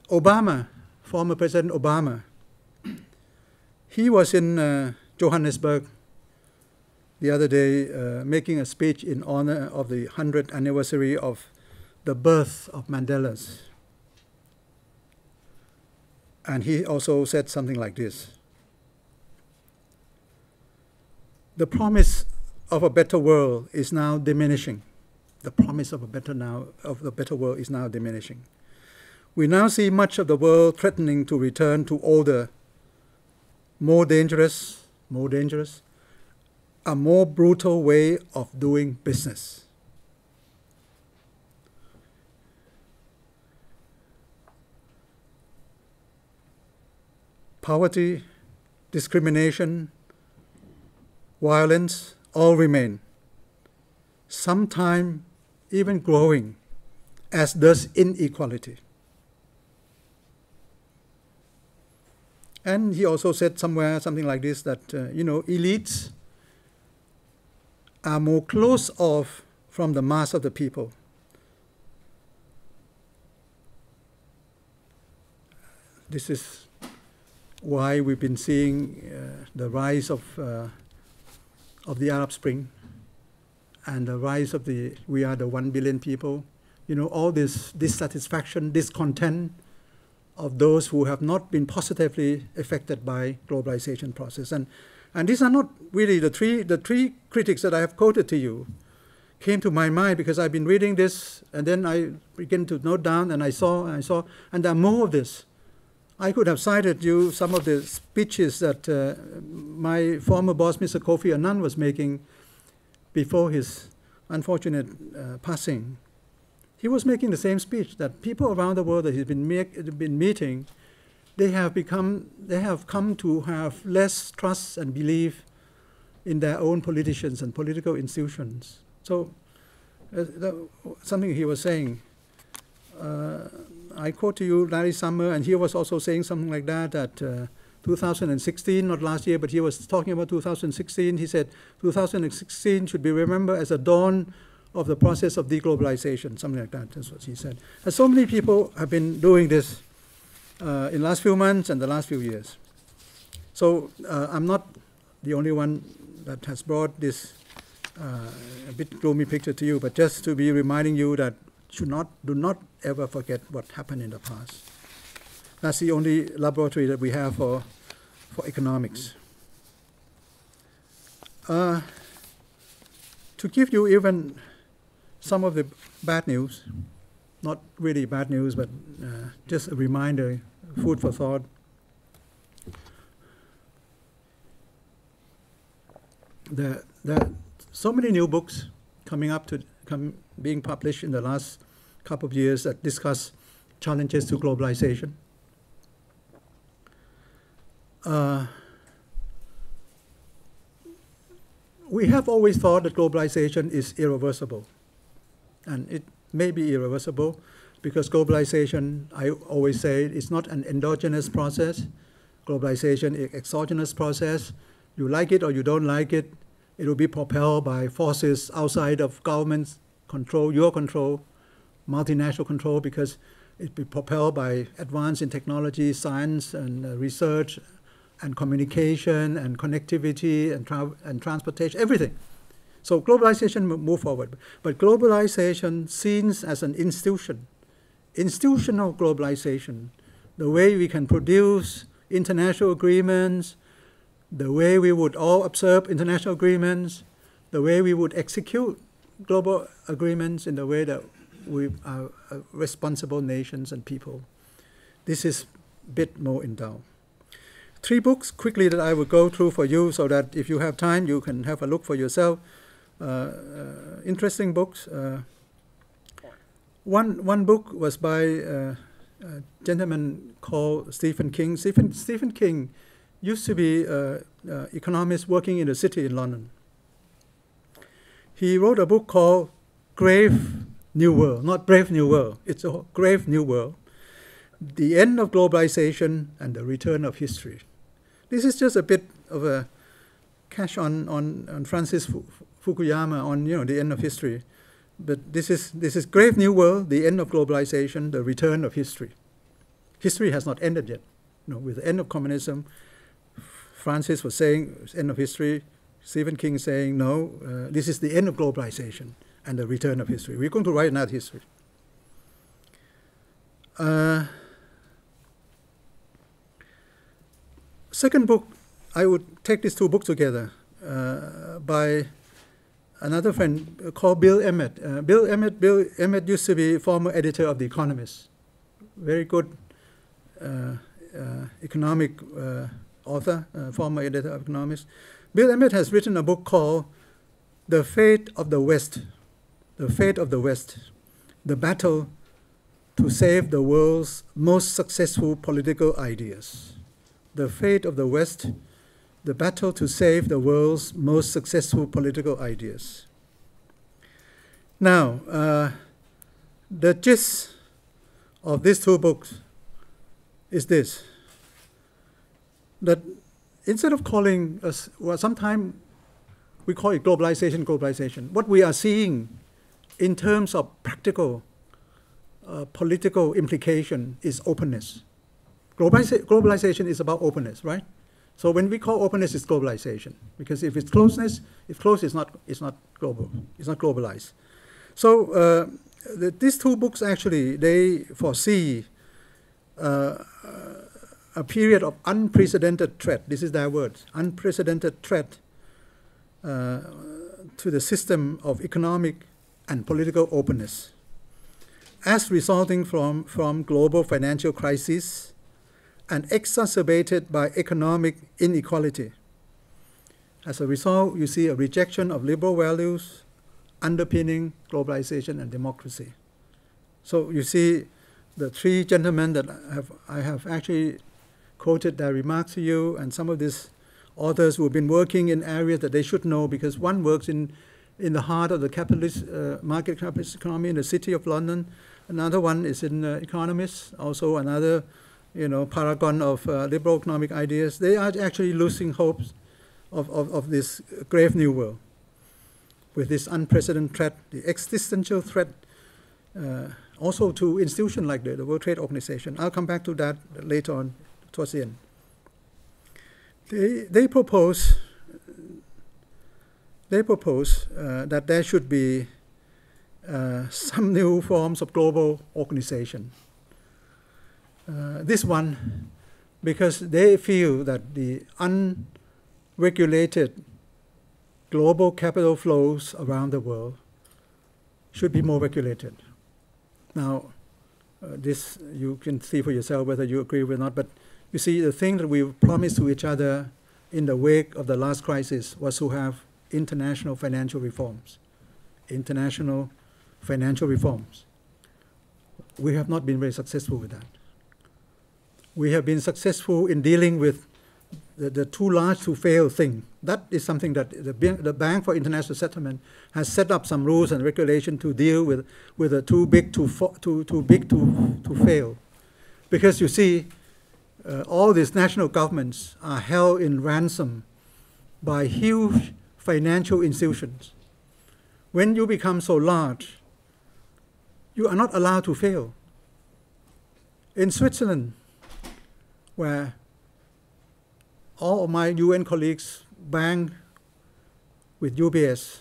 Obama, former President Obama, he was in Johannesburg the other day making a speech in honor of the 100th anniversary of the birth of Mandela's. And he also said something like this: "The promise of a better world is now diminishing. The promise of a better world is now diminishing. We now see much of the world threatening to return to older, more dangerous, a more brutal way of doing business. Poverty, discrimination, violence all remain, sometimes even growing, as does inequality. And he also said somewhere something like this, that, elites are more closed off from the mass of the people. This is why we've been seeing the rise of the Arab Spring and the rise of we are the 1 billion people. All this dissatisfaction, discontent of those who have not been positively affected by globalization process. And these are not really the three critics that I have quoted to you came to my mind because I've been reading this, and then I began to note down, and I saw, and there are more of this. I could have cited you some of the speeches that my former boss, Mr. Kofi Annan, was making before his unfortunate passing. He was making the same speech, that people around the world that he's been meeting, they have come to have less trust and belief in their own politicians and political institutions. So something he was saying, I quote to you Larry Summer, and he was also saying something like that 2016, not last year, but he was talking about 2016. He said 2016 should be remembered as a dawn of the process of deglobalization, something like that. That's what he said. And so many people have been doing this in the last few months and the last few years. So I'm not the only one that has brought this a bit gloomy picture to you, but just to be reminding you that do not ever forget what happened in the past. That's the only laboratory that we have for economics. To give you even some of the bad news, not really bad news, but just a reminder, food for thought. There are so many new books being published in the last couple of years that discuss challenges to globalization. We have always thought that globalization is irreversible. And it may be irreversible because globalization, I always say, is not an endogenous process. Globalization is an exogenous process. You like it or you don't like it, it will be propelled by forces outside of government's control, your control, multinational control, because it will be propelled by advance in technology, science, and research, and communication, and connectivity, and transportation, everything. So globalization will move forward. But globalization seen as an institution, institutional globalization, the way we can produce international agreements, the way we would all observe international agreements, the way we would execute global agreements in the way that we are responsible nations and people. This is a bit more in doubt. 3 books quickly that I will go through for you so that if you have time, you can have a look for yourself. Interesting books. One book was by a gentleman called Stephen King. Stephen King used to be an economist working in the city in London. He wrote a book called Grave New World, not Brave New World. It's a Grave New World. The End of Globalization and the Return of History. This is just a bit of a cash on Francis Fukuyama on the end of history. But this is Grave New World, the end of globalization, the return of history. History has not ended yet. With the end of communism, Francis was saying it's end of history. Stephen King saying no, this is the end of globalization and the return of history. We're going to write another history. Second book, I would take these 2 books together by another friend called Bill Emmett. Bill Emmett used to be former editor of The Economist. Very good economic author, former editor of Economist. Bill Emmett has written a book called The Fate of the West. The Fate of the West. The Battle to Save the World's Most Successful Political Ideas. The Fate of the West, the battle to save the world's most successful political ideas. Now, the gist of these two books is this, that instead of calling us, well, sometimes we call it globalization. What we are seeing in terms of practical political implication is openness. Globalization is about openness, right? So when we call openness, it's globalization, because if it's closeness, if close, it's not global, it's not globalized. So these two books actually, they foresee a period of unprecedented threat. This is their words, unprecedented threat to the system of economic and political openness, as resulting from global financial crisis and exacerbated by economic inequality. As a result, you see a rejection of liberal values underpinning globalization and democracy. So you see the three gentlemen that I have actually quoted their remarks to you, and some of these authors who have been working in areas that they should know, because one works in the heart of the capitalist market capitalist economy in the city of London. Another one is in economists, also another paragon of liberal economic ideas. They are actually losing hopes of this grave new world with this unprecedented threat, the existential threat, also to institutions like the World Trade Organization. I'll come back to that later on, towards the end. They propose that there should be some new forms of global organization. This one, because they feel that the unregulated global capital flows around the world should be more regulated. Now, this you can see for yourself whether you agree with or not, but you see, the thing that we promised to each other in the wake of the last crisis was to have international financial reforms. International financial reforms. We have not been very successful with that. We have been successful in dealing with the too large to fail thing. That is something that the Bank for International Settlement has set up some rules and regulation to deal with the too big to fail. Because you see, all these national governments are held in ransom by huge financial institutions. When you become so large, you are not allowed to fail. In Switzerland, where all of my UN colleagues bank with UBS,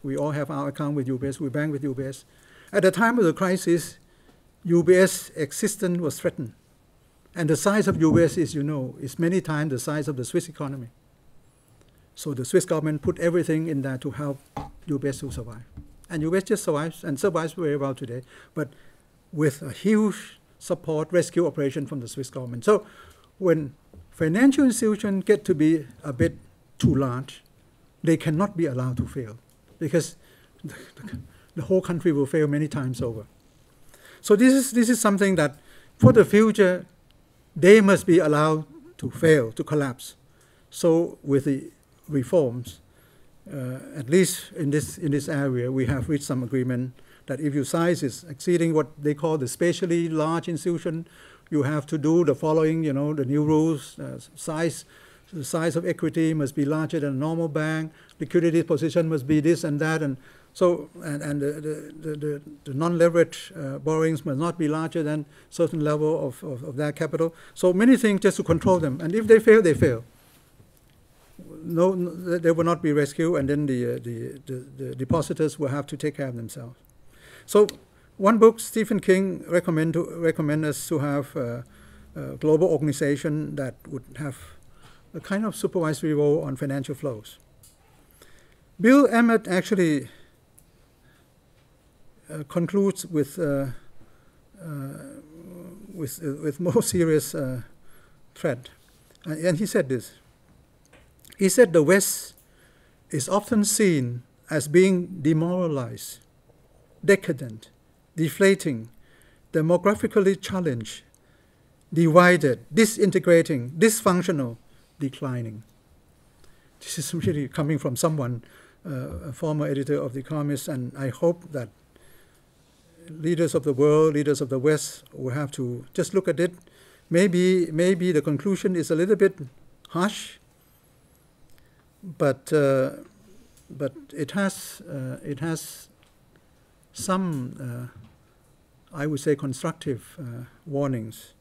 we all have our account with UBS, we bank with UBS. At the time of the crisis, UBS existence was threatened. And the size of UBS, as you know, is many times the size of the Swiss economy. So the Swiss government put everything in there to help UBS to survive. And UBS just survives, and survives very well today, but with a huge support rescue operation from the Swiss government. So when financial institutions get to be a bit too large, they cannot be allowed to fail, because the whole country will fail many times over. So this is something that for the future, they must be allowed to fail, to collapse. So with the reforms, at least in this area, we have reached some agreement that if your size is exceeding what they call the spatially large institution, you have to do the following, the new rules. The size of equity must be larger than a normal bank. Liquidity position must be this and that, and so the non-leveraged borrowings must not be larger than certain level of their capital. So many things just to control them, and if they fail, they fail. No, they will not be rescued, and then the depositors will have to take care of themselves. So one book, Stephen King recommend us to have a global organization that would have a kind of supervisory role on financial flows. Bill Emmett actually concludes with more serious threat, and he said this. He said the West is often seen as being demoralized, decadent, deflating, demographically challenged, divided, disintegrating, dysfunctional, declining. This is really coming from someone, a former editor of The Economist, and I hope that leaders of the world, leaders of the West, will have to just look at it. Maybe the conclusion is a little bit harsh, but it has some, I would say, constructive warnings.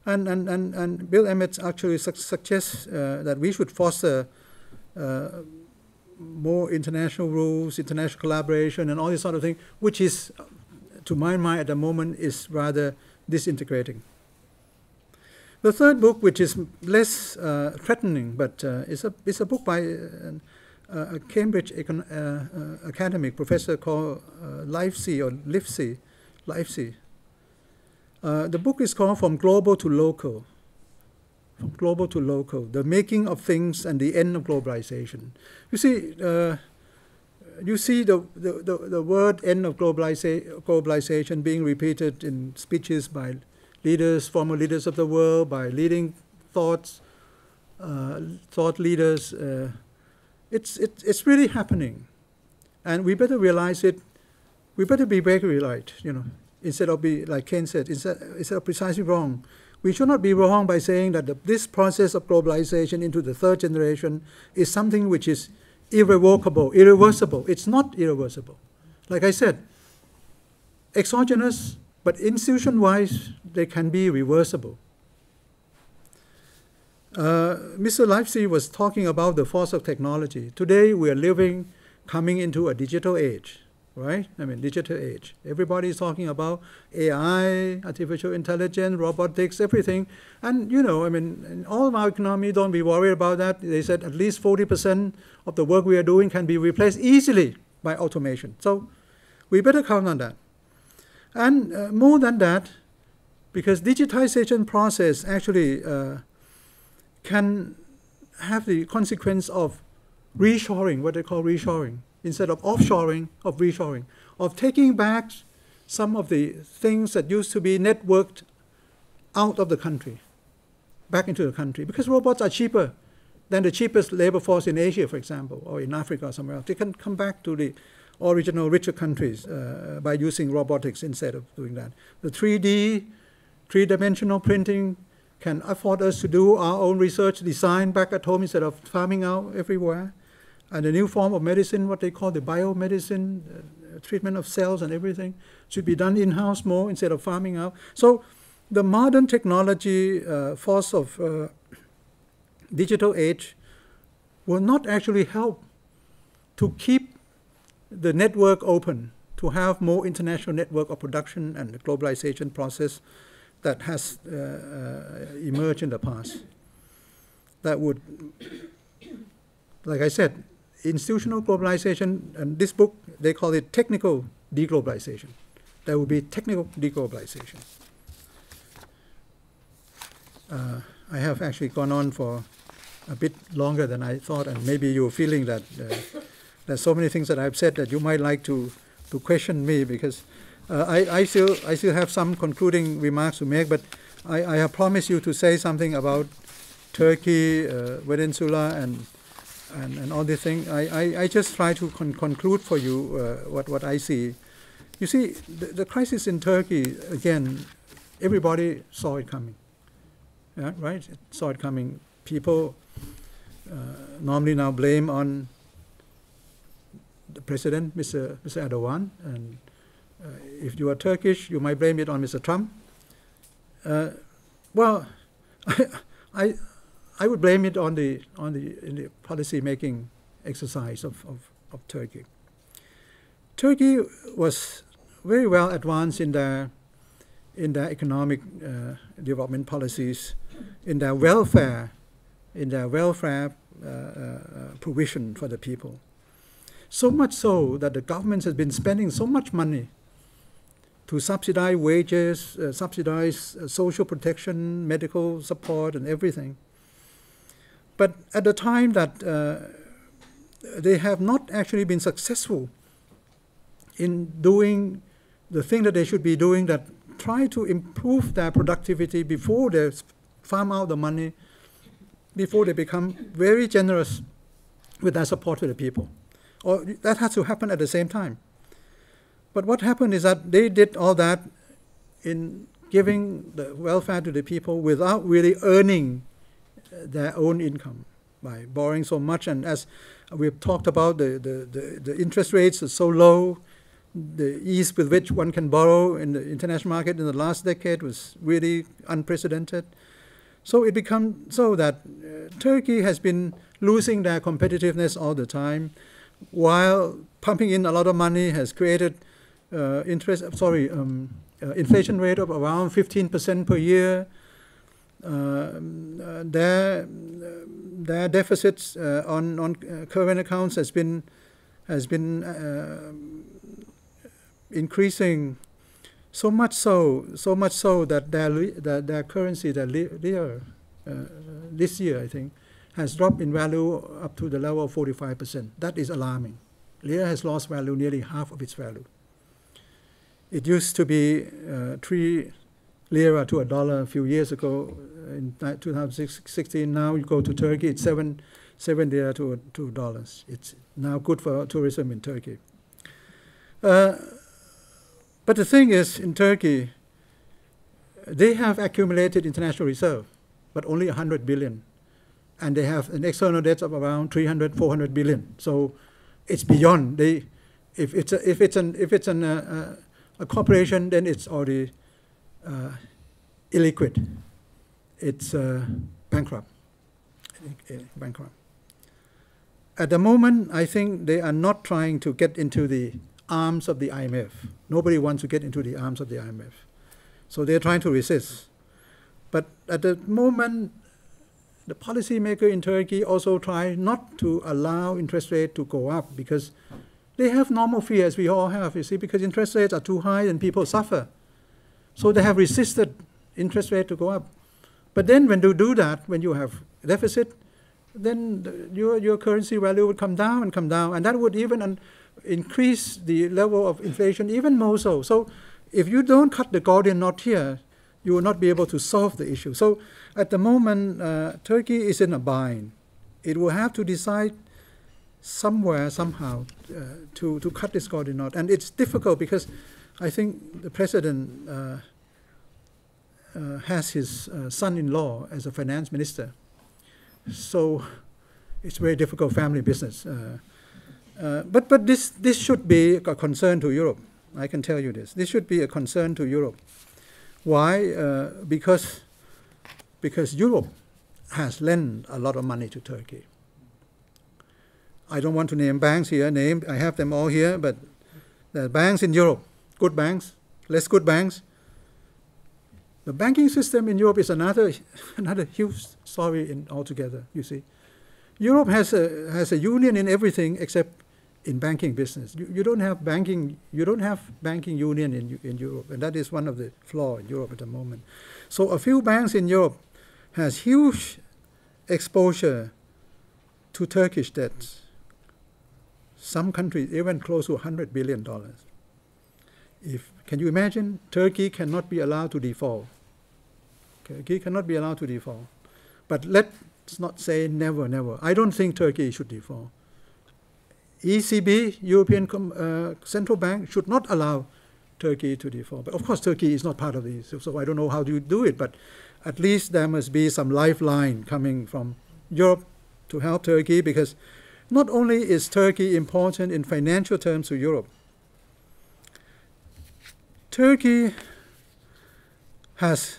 And Bill Emmett actually suggests that we should foster more international rules, international collaboration, and all this sort of thing, which is, to my mind at the moment, is rather disintegrating. The third book, which is less threatening, but is a book by a Cambridge academic professor called Livesey. The book is called From Global to Local. From Global to Local, The Making of Things and the End of Globalization. You see the word end of globalization being repeated in speeches by leaders, former leaders of the world, by leading thought leaders. It's really happening. And we better realize it. We better be very right, instead of be, like Ken said, instead of precisely wrong. We should not be wrong by saying that this process of globalization into the third generation is something which is irrevocable, irreversible. It's not irreversible. Like I said, exogenous, but institution-wise, they can be reversible. Mr. Livesey was talking about the force of technology. Today, we are coming into a digital age. Right? Digital age. Everybody is talking about AI, artificial intelligence, robotics, everything. And, in all of our economy, don't be worried about that. They said at least 40% of the work we are doing can be replaced easily by automation. So we better count on that. And more than that, because digitization process actually can have the consequence of reshoring, what they call reshoring. Instead of offshoring, of reshoring, of taking back some of the things that used to be networked out of the country, back into the country. Because robots are cheaper than the cheapest labor force in Asia, for example, or in Africa or somewhere else. They can come back to the original richer countries by using robotics instead of doing that. The 3D, three-dimensional printing can afford us to do our own research design back at home instead of farming out everywhere. And the new form of medicine, what they call the biomedicine, treatment of cells and everything, should be done in-house more instead of farming out. So the modern technology force of digital age will not actually help to keep the network open, to have more international network of production and the globalization process that has emerged in the past. That would, like I said, institutional globalization, and this book, they call it technical deglobalization. There will be technical deglobalization. I have actually gone on for a bit longer than I thought, and maybe you're feeling that there's so many things that I've said that you might like to question me, because I still have some concluding remarks to make, but I have promised you to say something about Turkey, Venezuela, and all these things. I just try to conclude for you what I see. You see, the crisis in Turkey, again, everybody saw it coming. Yeah, right? Saw it coming. People normally now blame on the president, Mr. Erdogan, and if you are Turkish, you might blame it on Mr. Trump. Well, I would blame it on the policy-making exercise of Turkey. Turkey was very well advanced in their economic development policies, in their welfare provision for the people. So much so that the government has been spending so much money to subsidize wages, subsidize social protection, medical support, and everything. But at the time that they have not actually been successful in doing the thing that they should be doing that try to improve their productivity before they farm out the money, before they become very generous with their support to the people. Or that has to happen at the same time. But what happened is that they did all that in giving the welfare to the people without really earning their own income by borrowing so much. And as we've talked about, the interest rates are so low. The ease with which one can borrow in the international market in the last decade was really unprecedented. So it becomes so that Turkey has been losing their competitiveness all the time, while pumping in a lot of money has created inflation rate of around 15% per year. Their deficits on current accounts has been increasing so much so that their currency, their lira, this year I think, has dropped in value up to the level of 45%. That is alarming. Lira has lost value, nearly half of its value. It used to be 3 lira to $1 a few years ago. In 2016, now you go to Turkey, it's 7 lira to $2. It's now good for tourism in Turkey. But the thing is, in Turkey, they have accumulated international reserve, but only 100 billion. And they have an external debt of around 300, 400 billion. So it's beyond. If it's a corporation, then it's already illiquid. It's bankrupt. At the moment, I think they are not trying to get into the arms of the IMF. Nobody wants to get into the arms of the IMF. So they're trying to resist. But at the moment, the policymaker in Turkey also try not to allow interest rate to go up, because they have normal fear, as we all have, you see, because interest rates are too high and people suffer. So they have resisted interest rate to go up. But then when you do that, when you have deficit, then your currency value would come down, and that would even increase the level of inflation even more so. So if you don't cut the Gordian knot here, you will not be able to solve the issue. So at the moment, Turkey is in a bind. It will have to decide somewhere, somehow, to cut this Gordian knot. And it's difficult because I think the president has his son-in-law as a finance minister. So it's very difficult family business. But this should be a concern to Europe. I can tell you this. This should be a concern to Europe. Why? Because Europe has lent a lot of money to Turkey. I don't want to name banks here. I have them all here, but there are banks in Europe, good banks, less good banks. The banking system in Europe is another huge story altogether, you see. Europe has a union in everything except in banking business. You don't have banking union in Europe, and that is one of the flaws in Europe at the moment. So a few banks in Europe has huge exposure to Turkish debts. Some countries even close to $100 billion. Can you imagine? Turkey cannot be allowed to default. Turkey cannot be allowed to default. But let's not say never, never. I don't think Turkey should default. ECB, European Central Bank, should not allow Turkey to default. But of course, Turkey is not part of this, so I don't know how you do it, but at least there must be some lifeline coming from Europe to help Turkey, because not only is Turkey important in financial terms to Europe, Turkey has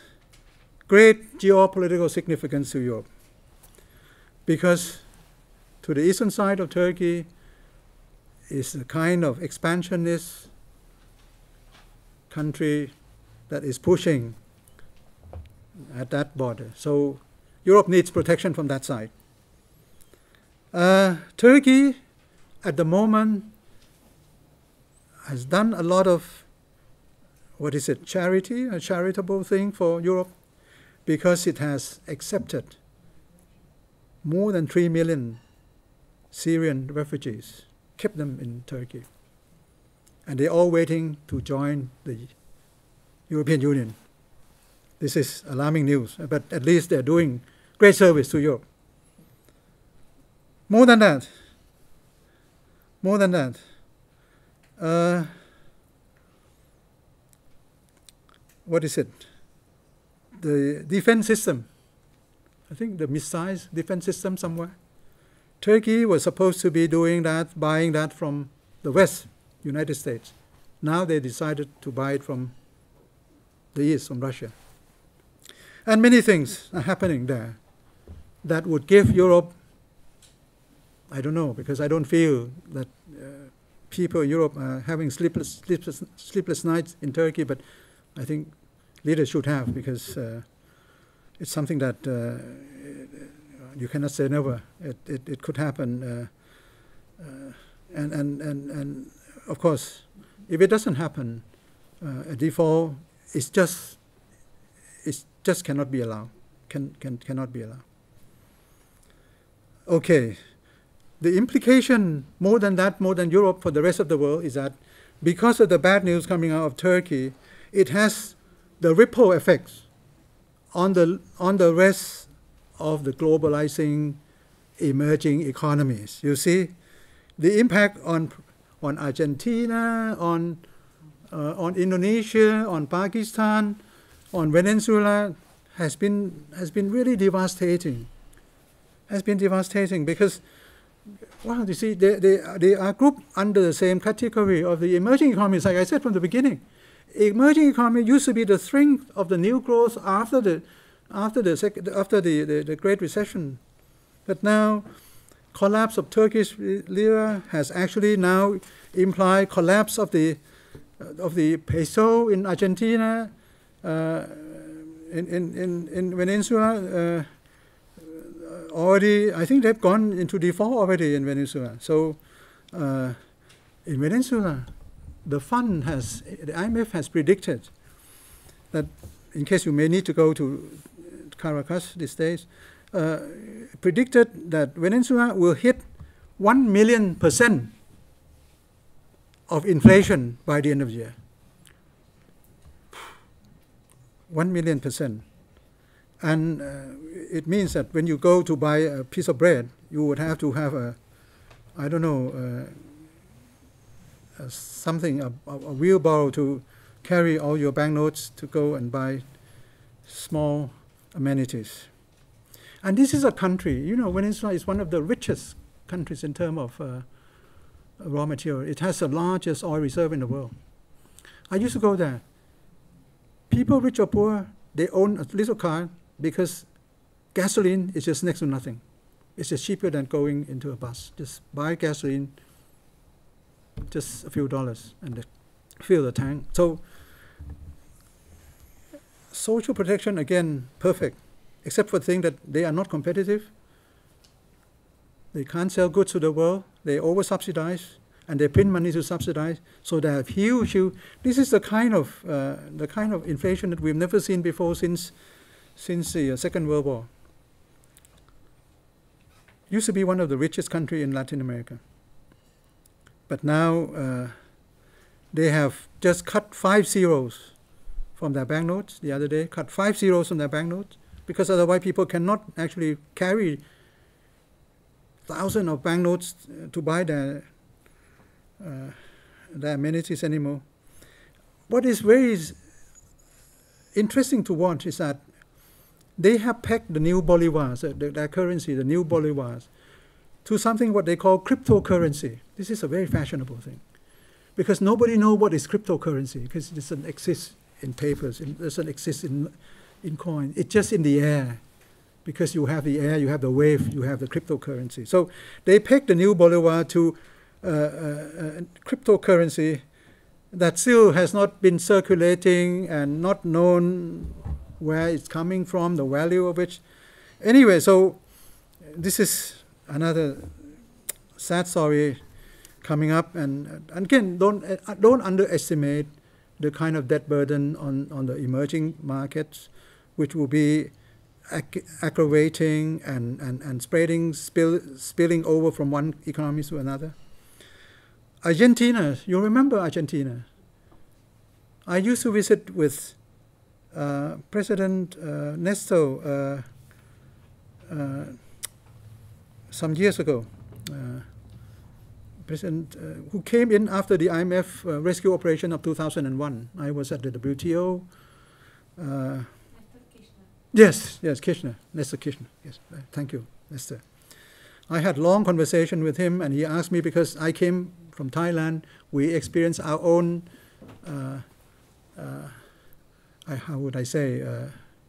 great geopolitical significance to Europe, because to the eastern side of Turkey is a kind of expansionist country that is pushing at that border. So Europe needs protection from that side. Turkey, at the moment, has done a lot of, charity, a charitable thing for Europe, because it has accepted more than 3 million Syrian refugees, kept them in Turkey. And they're all waiting to join the European Union. This is alarming news, but at least they're doing great service to Europe. More than that, what is it? The defense system. I think the missile defense system somewhere. Turkey was supposed to be doing that, buying that from the West, United States. Now they decided to buy it from the East, from Russia. And many things are happening there that would give Europe, I don't know, because I don't feel that people in Europe are having sleepless nights in Turkey, but I think leaders should have, because it's something that you cannot say never. It could happen, and of course, if it doesn't happen, a default is just cannot be allowed. Cannot be allowed. Okay, the implication more than Europe for the rest of the world is that because of the bad news coming out of Turkey, it has the ripple effects on the rest of the globalizing emerging economies. You see, the impact on Argentina, on Indonesia, on Pakistan, on Venezuela has been really devastating. Has been devastating because, well, you see, they are grouped under the same category of the emerging economies. Like I said from the beginning, emerging economy used to be the strength of the new growth after the Great Recession, but now collapse of Turkish lira has actually now implied collapse of the peso in Argentina, in Venezuela. Already, I think they've gone into default already in Venezuela. So, in Venezuela, the IMF has predicted that, in case you may need to go to Caracas these days, predicted that Venezuela will hit 1,000,000% of inflation by the end of the year. 1,000,000%. And it means that when you go to buy a piece of bread, you would have to have a wheelbarrow to carry all your banknotes to go and buy small amenities. And this is a country, Venezuela is one of the richest countries in terms of raw material. It has the largest oil reserve in the world. I used to go there. People, rich or poor, they own a little car because gasoline is just next to nothing. It's just cheaper than going into a bus. Just buy gasoline, just a few dollars, and fill the tank. So social protection, again, perfect, except for the thing that they are not competitive. They can't sell goods to the world. They over-subsidize, and they print money to subsidize. So they have huge. This is the kind of inflation that we've never seen before since the Second World War. Used to be one of the richest countries in Latin America. But now they have just cut 5 zeros from their banknotes the other day, cut 5 zeros from their banknotes, because otherwise people cannot actually carry thousands of banknotes to buy their amenities anymore. What is very interesting to watch is that they have pegged the new bolivars, their currency, the new bolivars, to something what they call cryptocurrency. This is a very fashionable thing, because nobody knows what is cryptocurrency, because it doesn't exist in papers, it doesn't exist in coin. It's just in the air, because you have the air, you have the wave, you have the cryptocurrency. So they pegged the new bolivar to cryptocurrency that still has not been circulating and not known where it's coming from, the value of which. Anyway, so this is another sad story coming up, and again, don't underestimate the kind of debt burden on the emerging markets, which will be aggravating and spilling over from one economy to another. Argentina, you remember Argentina? I used to visit with President Nesto, some years ago, President who came in after the IMF rescue operation of 2001. I was at the WTO. Yes, Kirchner, Nestor Kirchner. Yes, thank you, Nestor. I had long conversation with him, and he asked me, because I came from Thailand, we experienced our own, how would I say,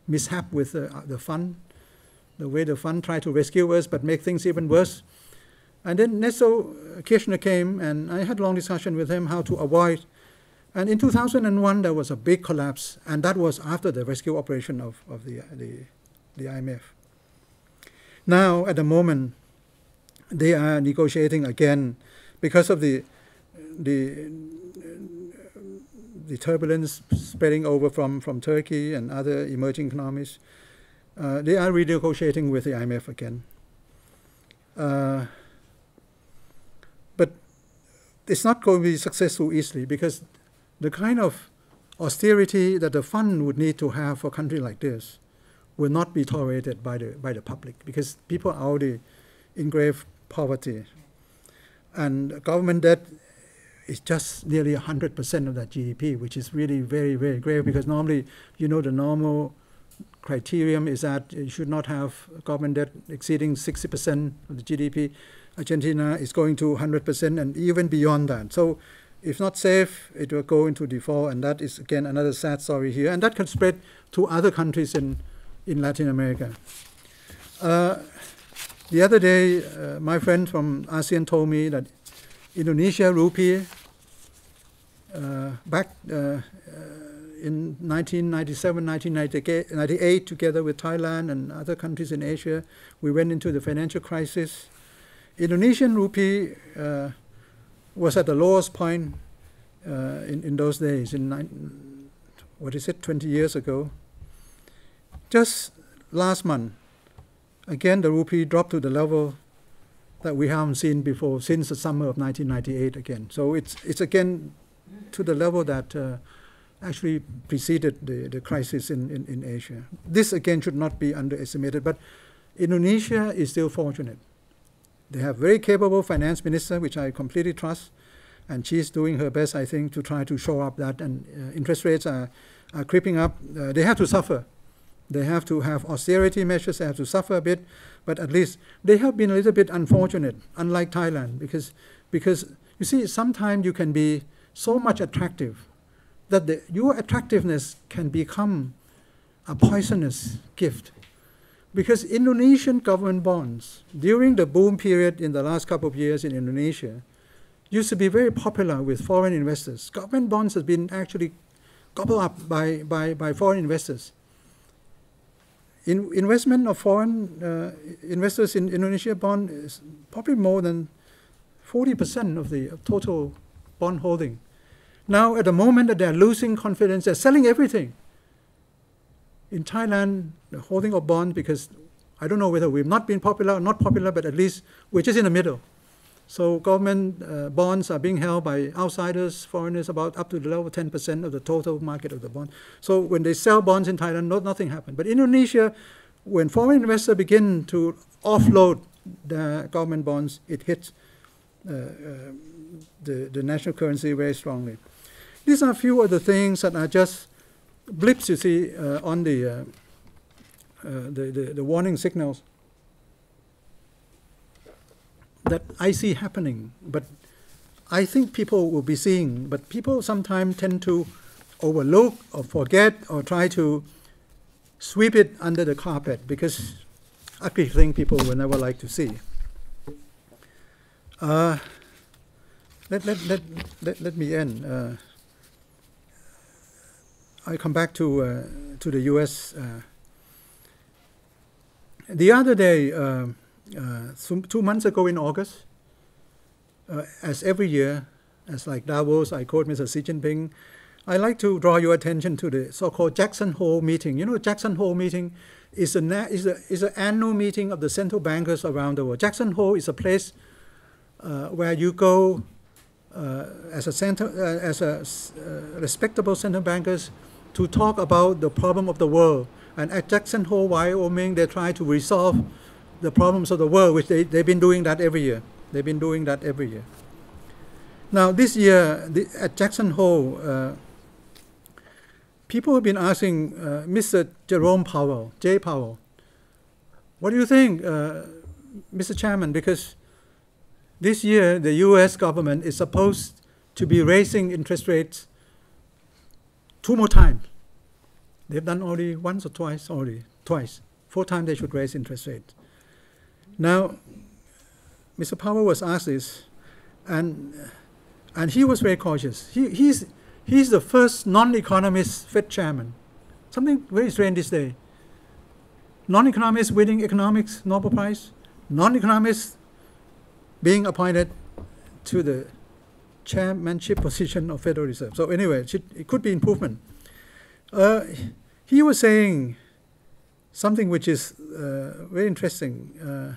mishap with the fund, the way the fund tried to rescue us but make things even worse. And then Nestor Kirchner came, and I had a long discussion with him how to avoid. And in 2001, there was a big collapse, and that was after the rescue operation of the IMF. Now, at the moment, they are negotiating again because of the turbulence spreading over from Turkey and other emerging economies. They are renegotiating with the IMF again. But it's not going to be successful easily, because the kind of austerity that the fund would need to have for a country like this will not be tolerated by the public, because people are already in grave poverty. And government debt is just nearly 100% of that GDP, which is really very, very grave, because normally, the normal criterion is that you should not have government debt exceeding 60% of the GDP. Argentina is going to 100% and even beyond that. So if not safe, it will go into default, and that is, again, another sad story here. And that can spread to other countries in Latin America. The other day, my friend from ASEAN told me that Indonesia rupee back in 1997, 1998, together with Thailand and other countries in Asia, we went into the financial crisis. Indonesian rupee was at the lowest point in those days, 20 years ago. Just last month, again, the rupee dropped to the level that we haven't seen before since the summer of 1998 again. So it's again to the level that actually preceded the crisis in Asia. This, again, should not be underestimated, but Indonesia is still fortunate. They have very capable finance minister, which I completely trust, and she's doing her best, I think, to try to shore up that, and interest rates are creeping up. They have to suffer. They have to have austerity measures, they have to suffer a bit, but at least they have been a little bit unfortunate, unlike Thailand, because you see, sometimes you can be so much attractive that your attractiveness can become a poisonous gift. Because Indonesian government bonds, during the boom period in the last couple of years in Indonesia, used to be very popular with foreign investors. Government bonds have been actually gobbled up by foreign investors. Investment of foreign investors in Indonesia bond is probably more than 40% of the total bond holding. Now, at the moment that they're losing confidence, they're selling everything. In Thailand, the holding of bonds, because I don't know whether we've not been popular or not popular, but at least we're just in the middle. So government bonds are being held by outsiders, foreigners, about up to the level of 10% of the total market of the bond. So when they sell bonds in Thailand, nothing happened. But in Indonesia, when foreign investors begin to offload the government bonds, it hits the national currency very strongly. These are a few of the things that are just blips, you see, on the warning signals that I see happening, but I think people will be seeing, but people sometimes tend to overlook or forget or try to sweep it under the carpet, because ugly thing people will never like to see. Let me end. I come back to the U.S. The other day, 2 months ago in August, as every year, as like Davos, I quote Mr. Xi Jinping, I like to draw your attention to the so-called Jackson Hole meeting. You know, Jackson Hole meeting is an annual meeting of the central bankers around the world. Jackson Hole is a place where you go as a respectable central bankers. to talk about the problem of the world. And at Jackson Hole, Wyoming, they try to resolve the problems of the world, which they've been doing that every year. They've been doing that every year. Now, this year, at Jackson Hole, people have been asking Mr. Jerome Powell, Jay Powell, what do you think, Mr. Chairman? Because this year, the US government is supposed to be raising interest rates 2 more times. They've done only once or twice already. Twice. 4 times they should raise interest rates. Now, Mr. Powell was asked this, and he was very cautious. He's the first non-economist Fed chairman. Something very strange this day. Non-economist winning economics Nobel Prize. Non-economist being appointed to the chairmanship position of Federal Reserve. So anyway, it could be improvement. He was saying something which is very interesting.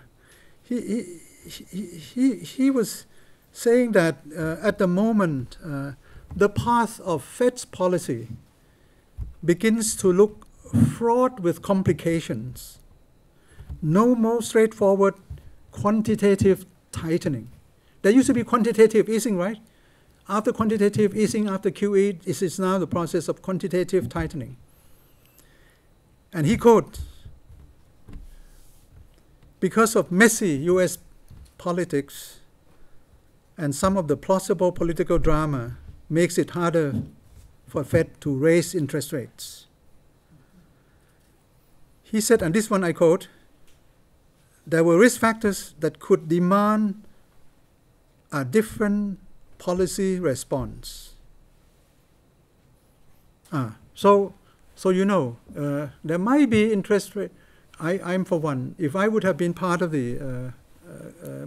He was saying that at the moment, the path of Fed's policy begins to look fraught with complications. No more straightforward quantitative tightening. There used to be quantitative easing, right? After quantitative easing, after QE, it is now the process of quantitative tightening. And he quotes, because of messy US politics and some of the plausible political drama makes it harder for Fed to raise interest rates. He said, and this one I quote, there were risk factors that could demand a different policy response. So you know, there might be interest rate. I'm for one. If I would have been part of the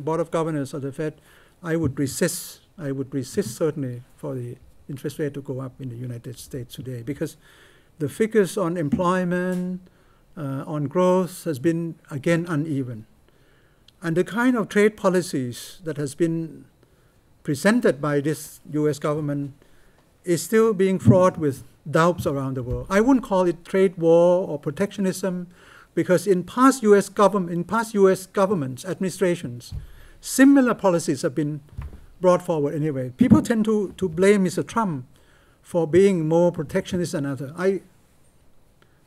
Board of Governors of the Fed, I would resist certainly for the interest rate to go up in the United States today, because the figures on employment, on growth has been, again, uneven. And the kind of trade policies that has been presented by this US government is still being fraught with doubts around the world. I wouldn't call it trade war or protectionism, because in past US governments, administrations, similar policies have been brought forward anyway. People tend to blame Mr. Trump for being more protectionist than others.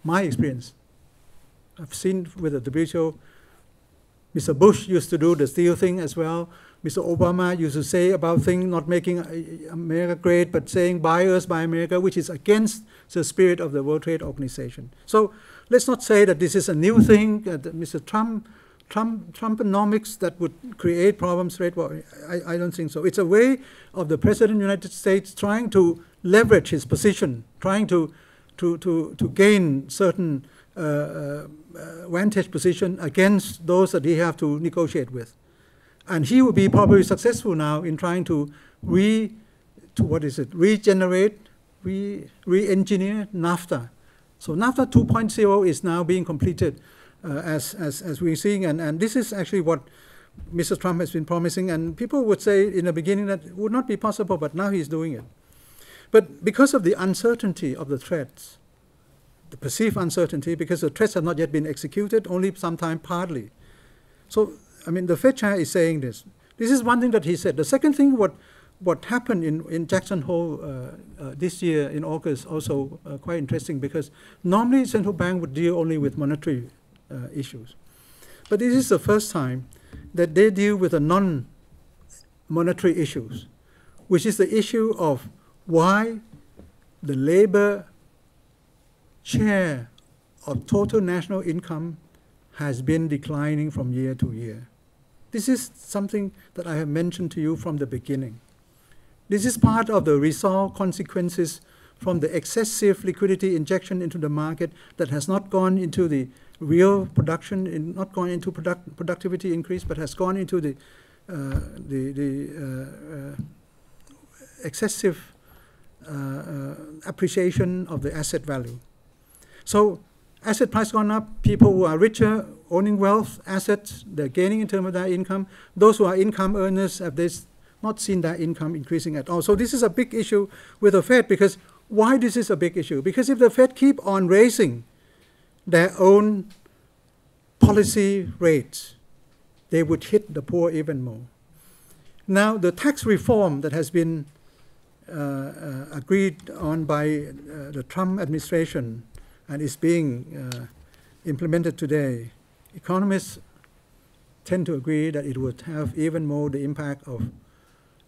My experience, I've seen with the WTO, Mr. Bush used to do the steel thing as well. Mr. Obama used to say about things not making America great, but saying buy us, buy America, which is against the spirit of the World Trade Organization. So let's not say that this is a new thing, that Mr. Trumponomics that would create problems trade war. I don't think so. It's a way of the President of the United States trying to leverage his position, trying to gain certain vantage position against those that he have to negotiate with. And he will be probably successful now in trying to regenerate, re-engineer NAFTA. So NAFTA 2.0 is now being completed as we're seeing, and this is actually what Mr. Trump has been promising, and people would say in the beginning that it would not be possible, but now he's doing it. But because of the uncertainty of the threats, the perceived uncertainty, because the threats have not yet been executed, only sometime partly. So, I mean, the Fed chair is saying this. This is one thing that he said. The second thing, what happened in Jackson Hole this year in August, also quite interesting, because normally central bank would deal only with monetary issues. But this is the first time that they deal with the non-monetary issues, which is the issue of why the labor share of total national income has been declining from year to year. This is something that I have mentioned to you from the beginning. This is part of the resolved consequences from the excessive liquidity injection into the market that has not gone into the real production, not gone into productivity increase, but has gone into the excessive appreciation of the asset value. So asset price gone up, people who are richer, owning wealth, assets, they're gaining in terms of their income. Those who are income earners, have they not seen their income increasing at all. So this is a big issue with the Fed, because Why this is a big issue? Because if the Fed keep on raising their own policy rates, they would hit the poor even more. Now, the tax reform that has been agreed on by the Trump administration and is being implemented today, economists tend to agree that it would have even more the impact of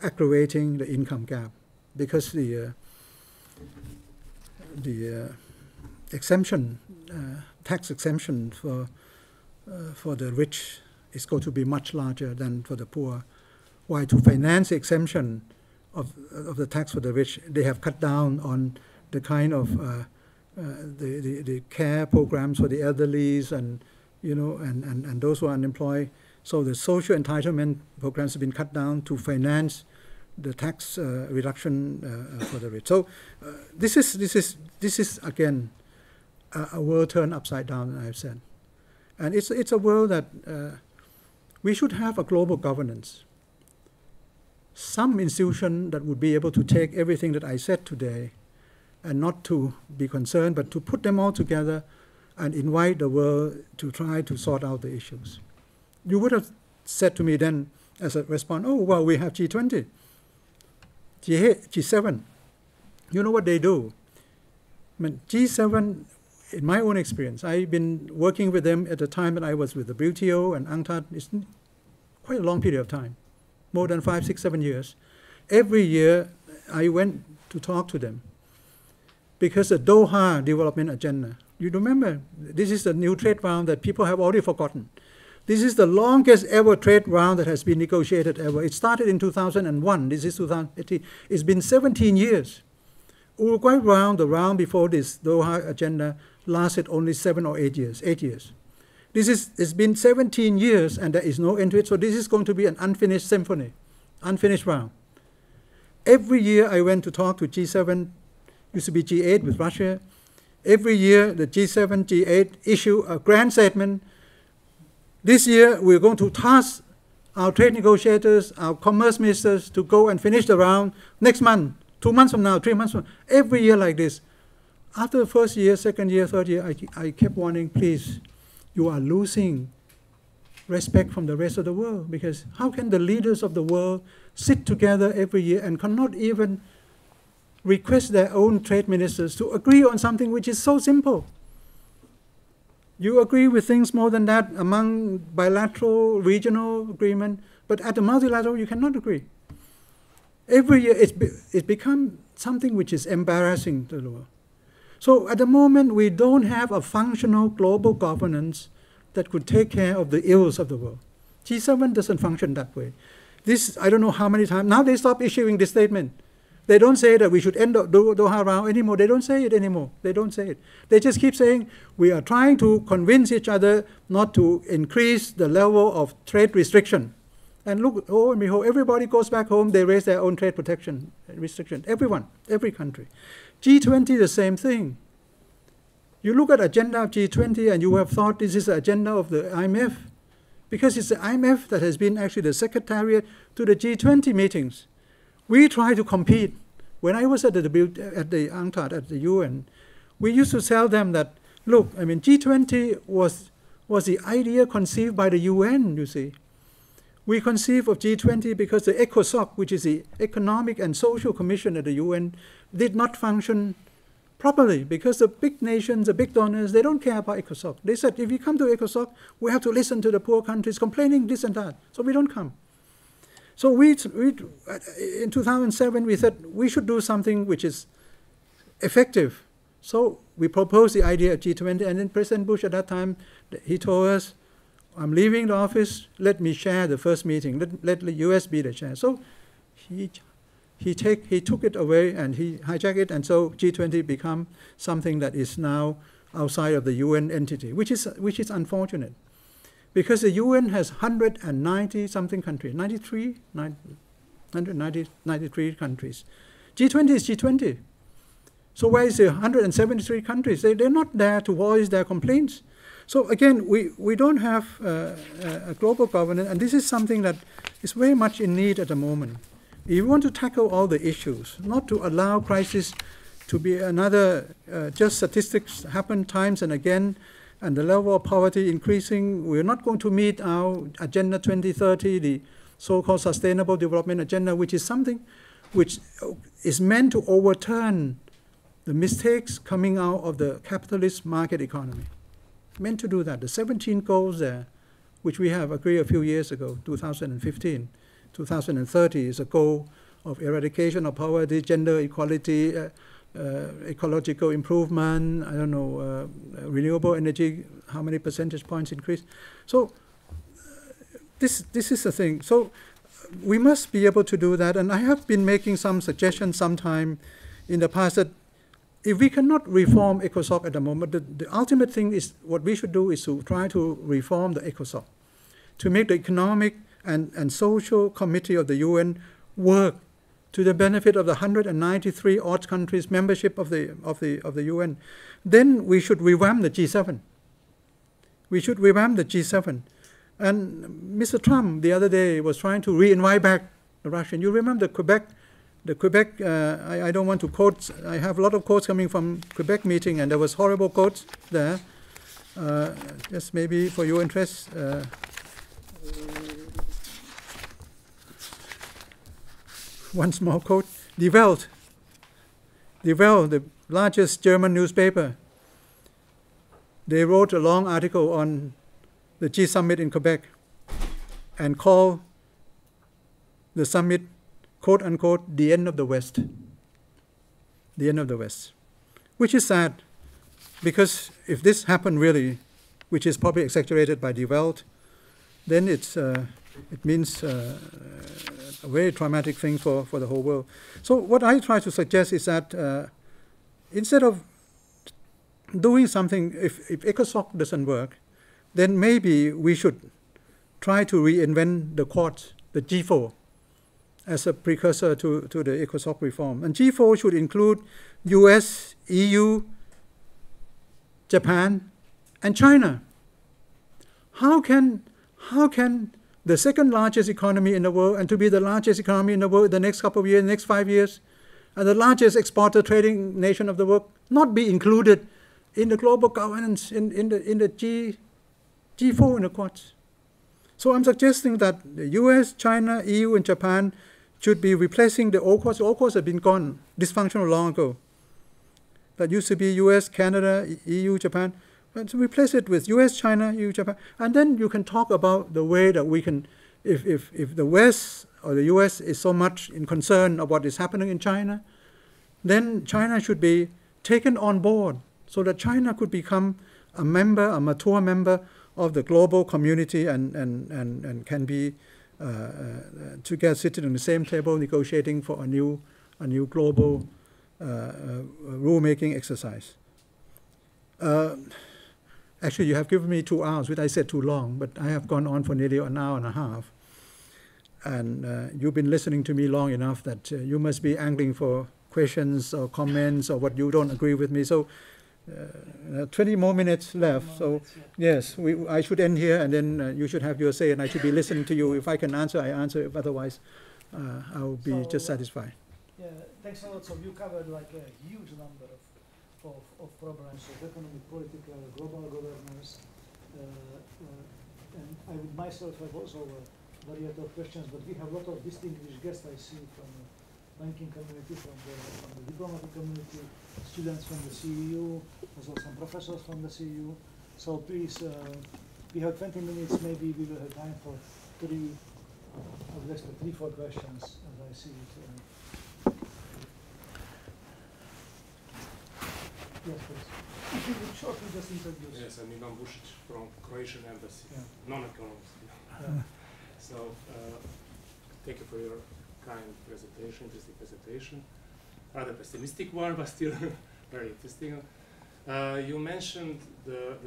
aggravating the income gap, because the exemption, tax exemption for the rich is going to be much larger than for the poor. Why? To finance the exemption of the tax for the rich, they have cut down on the kind of the care programs for the elderly and and those who are unemployed. So the social entitlement programs have been cut down to finance the tax reduction for the rich. So this is again a world turned upside down, I've said, and it's a world that we should have a global governance. Some institution that would be able to take everything that I said today and not to be concerned, but to put them all together and invite the world to try to sort out the issues. You would have said to me then as a response, oh, well, we have G20, G8, G7. You know what they do? I mean, G7, in my own experience, I've been working with them at the time that I was with the WTO and UNCTAD. It's quite a long period of time, more than 5, 6, 7 years. Every year, I went to talk to them because the Doha Development Agenda, you remember, this is the new trade round that people have already forgotten. This is the longest ever trade round that has been negotiated ever. It started in 2001. This is 2018. It's been 17 years. Uruguay round, the round before this Doha agenda, lasted only 7 or 8 years. 8 years. It's been 17 years and there is no end to it. So this is going to be an unfinished symphony, unfinished round. Every year I went to talk to G7, used to be G8 with Russia. Every year the G7, G8 issue a grand statement. This year, we're going to task our trade negotiators, our commerce ministers to go and finish the round next month, 2 months from now, 3 months from now, every year like this. After the first year, second year, third year, I kept warning, please, you are losing respect from the rest of the world, because how can the leaders of the world sit together every year and cannot even request their own trade ministers to agree on something which is so simple? You agree with things more than that among bilateral, regional agreement, but at the multilateral you cannot agree. Every year it's become something which is embarrassing to the world. So at the moment we don't have a functional global governance that could take care of the ills of the world. G7 doesn't function that way. This, I don't know how many times, now they stop issuing this statement. They don't say that we should end the Doha round anymore. They don't say it anymore. They don't say it. They just keep saying we are trying to convince each other not to increase the level of trade restriction. And look, oh and behold, everybody goes back home, they raise their own trade protection restriction. Everyone, every country. G20, the same thing. You look at agenda of G20 and you have thought this is the agenda of the IMF, because it's the IMF that has been actually the secretariat to the G20 meetings. We try to compete. When I was at the UNCTAD, at the UN, we used to tell them that, look, I mean, G20 was the idea conceived by the UN, you see. We conceived of G20 because the ECOSOC, which is the Economic and Social Commission at the UN, did not function properly because the big nations, the big donors, they don't care about ECOSOC. They said, if you come to ECOSOC, we have to listen to the poor countries complaining this and that, so we don't come. So we in 2007, we said we should do something which is effective. So we proposed the idea of G20, and then President Bush at that time, he told us, I'm leaving the office, let me chair the first meeting, let the US be the chair. So he took it away and he hijacked it, and so G20 become something that is now outside of the UN entity, which is unfortunate. Because the UN has 190-something countries, 93 countries. G20 is G20. So where is the 173 countries? They're not there to voice their complaints. So again, we don't have a global governance, and this is something that is very much in need at the moment. If you want to tackle all the issues, not to allow crisis to be another, just statistics happen times and again, and the level of poverty increasing. We're not going to meet our Agenda 2030, the so-called Sustainable Development Agenda, which is something which is meant to overturn the mistakes coming out of the capitalist market economy. Meant to do that. The 17 goals there, which we have agreed a few years ago, 2015, 2030 is a goal of eradication of poverty, gender equality, ecological improvement, I don't know, renewable energy, how many percentage points increase. So this is the thing. So we must be able to do that. And I have been making some suggestions sometime in the past that if we cannot reform ECOSOC at the moment, the ultimate thing is what we should do is to try to reform the ECOSOC, to make the economic and social committee of the UN work to the benefit of the 193 odd countries membership of the UN. Then we should revamp the G7. We should revamp the G7. And Mr. Trump the other day was trying to re-invite back the Russian. You remember the Quebec, I don't want to quote, I have a lot of quotes coming from Quebec meeting, and there was horrible quotes there. Just maybe for your interest. One small quote. Die Welt, the largest German newspaper, they wrote a long article on the G summit in Quebec and called the summit, quote unquote, the end of the West. The end of the West. Which is sad, because if this happened really, which is probably exaggerated by Die Welt, then it means a very traumatic thing for the whole world. So what I try to suggest is that instead of doing something, if ECOSOC doesn't work, then maybe we should try to reinvent the Quad, the G4, as a precursor to the ECOSOC reform. And G4 should include US, EU, Japan, and China. How can the second largest economy in the world, and to be the largest economy in the world in the next couple of years, next 5 years, and the largest exporter trading nation of the world, not be included in the global governance, in the G4 in the Quads? So I'm suggesting that the US, China, EU, and Japan should be replacing the old Quads. The old Quads have been gone, dysfunctional long ago. That used to be US, Canada, EU, Japan. But to replace it with US, China, EU, Japan. And then you can talk about the way that we can, if the West or the US is so much in concern of what is happening in China, then China should be taken on board so that China could become a member, a mature member of the global community and can be together sitting on the same table negotiating for a new global rule-making exercise. Actually, you have given me 2 hours, which I said too long, but I have gone on for nearly an hour and a half. And you've been listening to me long enough that you must be angling for questions or comments or what you don't agree with me. So 20 more minutes left. So yes, I should end here, and then you should have your say, and I should be listening to you. If I can answer, I answer. If otherwise, I'll be just satisfied. Yeah, thanks a lot. So you covered like a huge number of problems of economic, political, global governance, and I would myself have also a variety of questions, but we have a lot of distinguished guests I see from the banking community, from the diplomatic community, students from the CEU, as well as some professors from the CEU. So please, we have 20 minutes, maybe we will have time for 3-4 questions as I see it. Yes, please. If you would shortly just introduce. Yes, I'm Ivan Bušić from Croatian Embassy, non-economist. So, thank you for your kind presentation, interesting presentation. Rather pessimistic one, but still very interesting. You mentioned the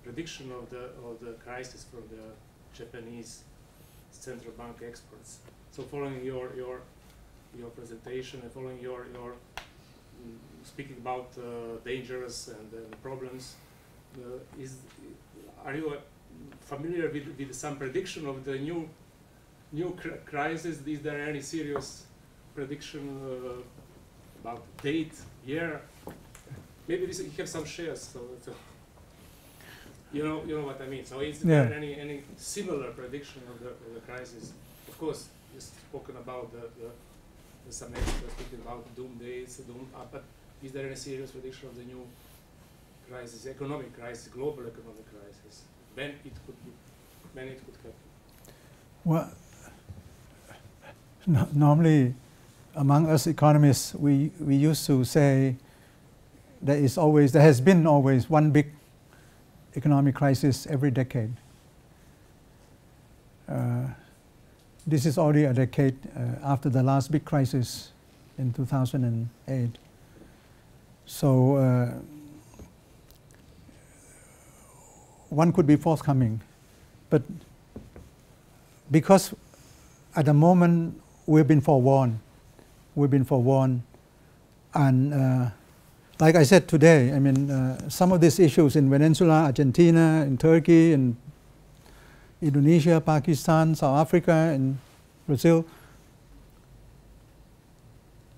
prediction of the crisis from the Japanese central bank experts. So, following your presentation and following your speaking about dangers and problems, are you familiar with some prediction of the new crisis? Is there any serious prediction about date, year. Maybe this, you have some shares, so you know what I mean. So is there any similar prediction of the crisis? Of course, you've spoken about some experts speaking about doomdays, but is there any serious prediction of the new crisis, economic crisis, global economic crisis, when it could happen? Well, normally, among us economists, we used to say there has been always one big economic crisis every decade. This is already a decade after the last big crisis in 2008. So one could be forthcoming, but because at the moment we've been forewarned, and like I said today, I mean, some of these issues in Venezuela, Argentina, in Turkey, in Indonesia, Pakistan, South Africa, and Brazil,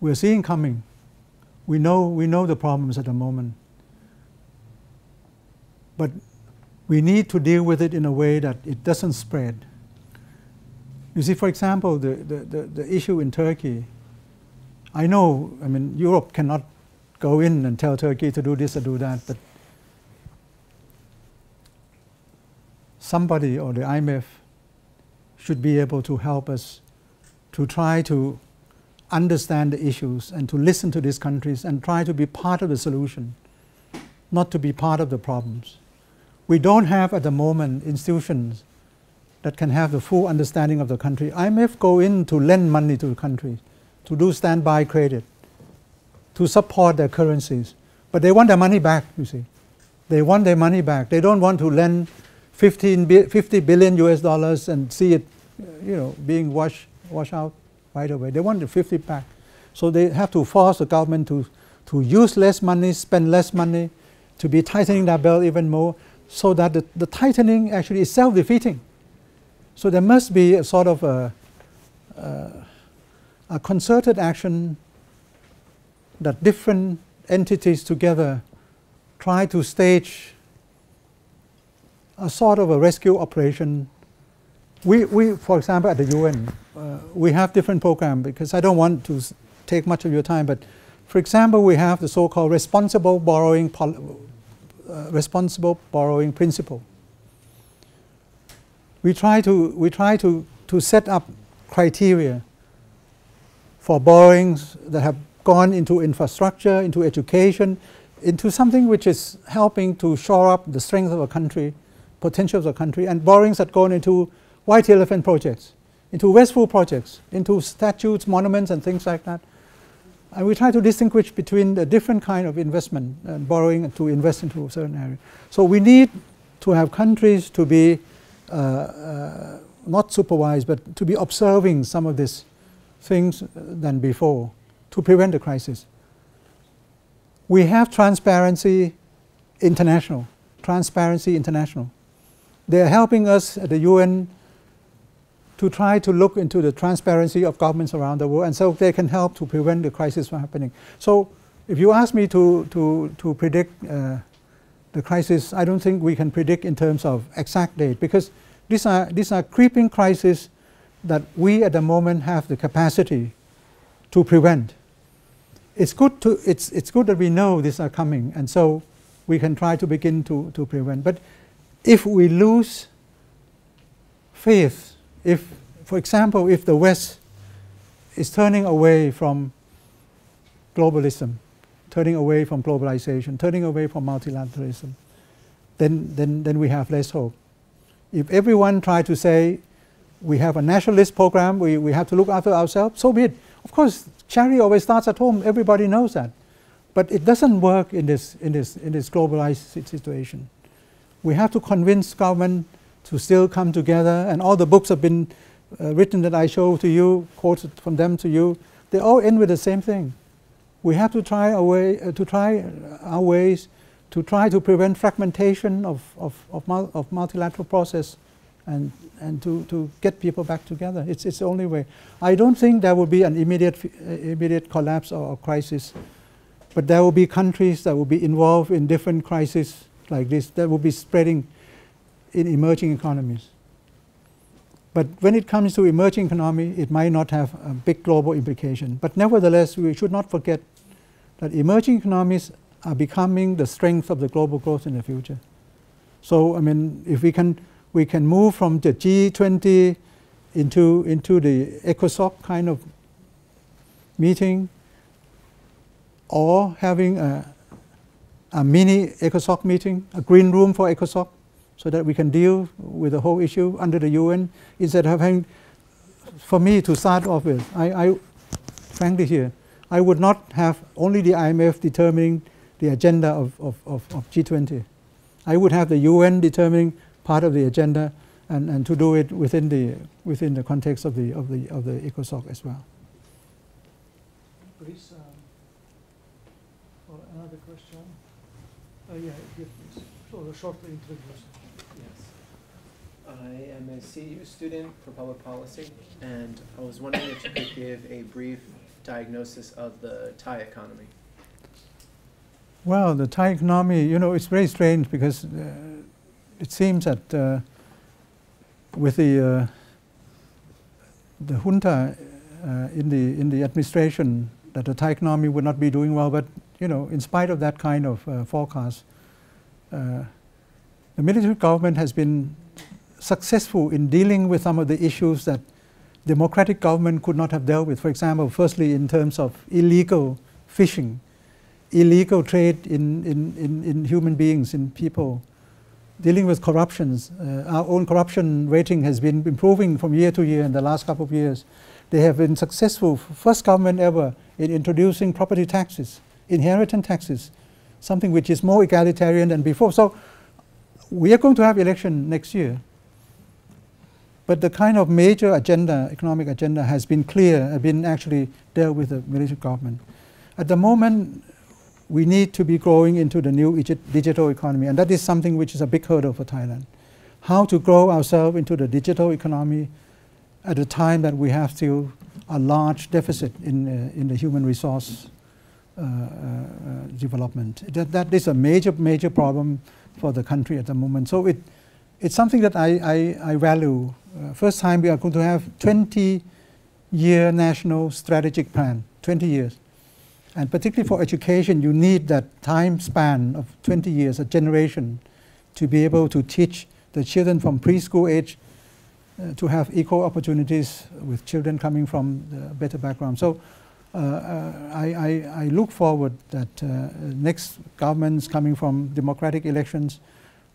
we're seeing coming. We know the problems at the moment, but we need to deal with it in a way that it doesn't spread. You see, for example, the issue in Turkey. I know, I mean, Europe cannot go in and tell Turkey to do this or do that, but somebody or the IMF should be able to help us to try to understand the issues and to listen to these countries and try to be part of the solution, not to be part of the problems. We don't have at the moment institutions that can have the full understanding of the country. IMF go in to lend money to the country, to do standby credit, to support their currencies. But they want their money back, you see. They want their money back. They don't want to lend 50 billion US dollars and see it being washed out right away. They want the 50 back. So they have to force the government to use less money, spend less money, to be tightening their belt even more, so that the tightening actually is self-defeating. So there must be a sort of a concerted action that different entities together try to stage a sort of a rescue operation. We for example, at the UN, we have different programs, because I don't want to take much of your time, but for example, we have the so-called responsible borrowing principle. We try to set up criteria for borrowings that have gone into infrastructure, into education, into something which is helping to shore up the strength of a country, potential of the country, and borrowings that go into white elephant projects, into wasteful projects, into statues, monuments, and things like that. And we try to distinguish between the different kind of investment and borrowing to invest into a certain area. So we need to have countries to be not supervised, but to be observing some of these things than before to prevent the crisis. We have Transparency International. They are helping us at the UN to try to look into the transparency of governments around the world, and so they can help to prevent the crisis from happening. So if you ask me to predict the crisis, I don't think we can predict in terms of exact date, because these are creeping crises that we at the moment have the capacity to prevent. It's good that we know these are coming, and so we can try to begin to prevent. But if we lose faith, for example, if the West is turning away from globalism, turning away from globalization, turning away from multilateralism, then we have less hope. If everyone tries to say we have a nationalist program, we have to look after ourselves, so be it. Of course, charity always starts at home. Everybody knows that, but it doesn't work in this globalized situation. We have to convince government to still come together, and all the books have been written that I show to you, quoted from them to you. They all end with the same thing. We have to try our ways to try to prevent fragmentation of multilateral process and to get people back together. It's the only way. I don't think there will be an immediate collapse or crisis, but there will be countries that will be involved in different crises like this that will be spreading in emerging economies. But when it comes to emerging economy, it might not have a big global implication. But nevertheless, we should not forget that emerging economies are becoming the strength of the global growth in the future. So, I mean, if we can move from the G20 into the ECOSOC kind of meeting, or having a mini ECOSOC meeting, a green room for ECOSOC, so that we can deal with the whole issue under the UN, instead of having, for me to start off with, I frankly here, I would not have only the IMF determining the agenda of G20. I would have the UN determining part of the agenda and to do it within the context of the ECOSOC as well. Please, or another question? Yeah, here please. So the short introduction. Yes. I am a CEU student for public policy, and I was wondering if you could give a brief diagnosis of the Thai economy. Well, the Thai economy, you know, it's very strange because it seems that with the junta in the administration, that the Thai economy would not be doing well. But you know, in spite of that kind of forecast, the military government has been successful in dealing with some of the issues that democratic government could not have dealt with. For example, firstly, in terms of illegal fishing, illegal trade in human beings, in people, dealing with corruptions. Our own corruption rating has been improving from year to year in the last couple of years. They have been successful, first government ever, in introducing property taxes, inheritance taxes, something which is more egalitarian than before. So we are going to have election next year. But the kind of major agenda, economic agenda, has been clear, has been actually dealt with the military government. At the moment, we need to be growing into the new digital economy, and that is something which is a big hurdle for Thailand. How to grow ourselves into the digital economy at a time that we have still a large deficit in the human resource development. That is a major problem for the country at the moment. So it's something that I value. First time we are going to have 20-year national strategic plan, 20 years. And particularly for education, you need that time span of 20 years, a generation, to be able to teach the children from preschool age to have equal opportunities with children coming from a better background. So I look forward that next governments coming from democratic elections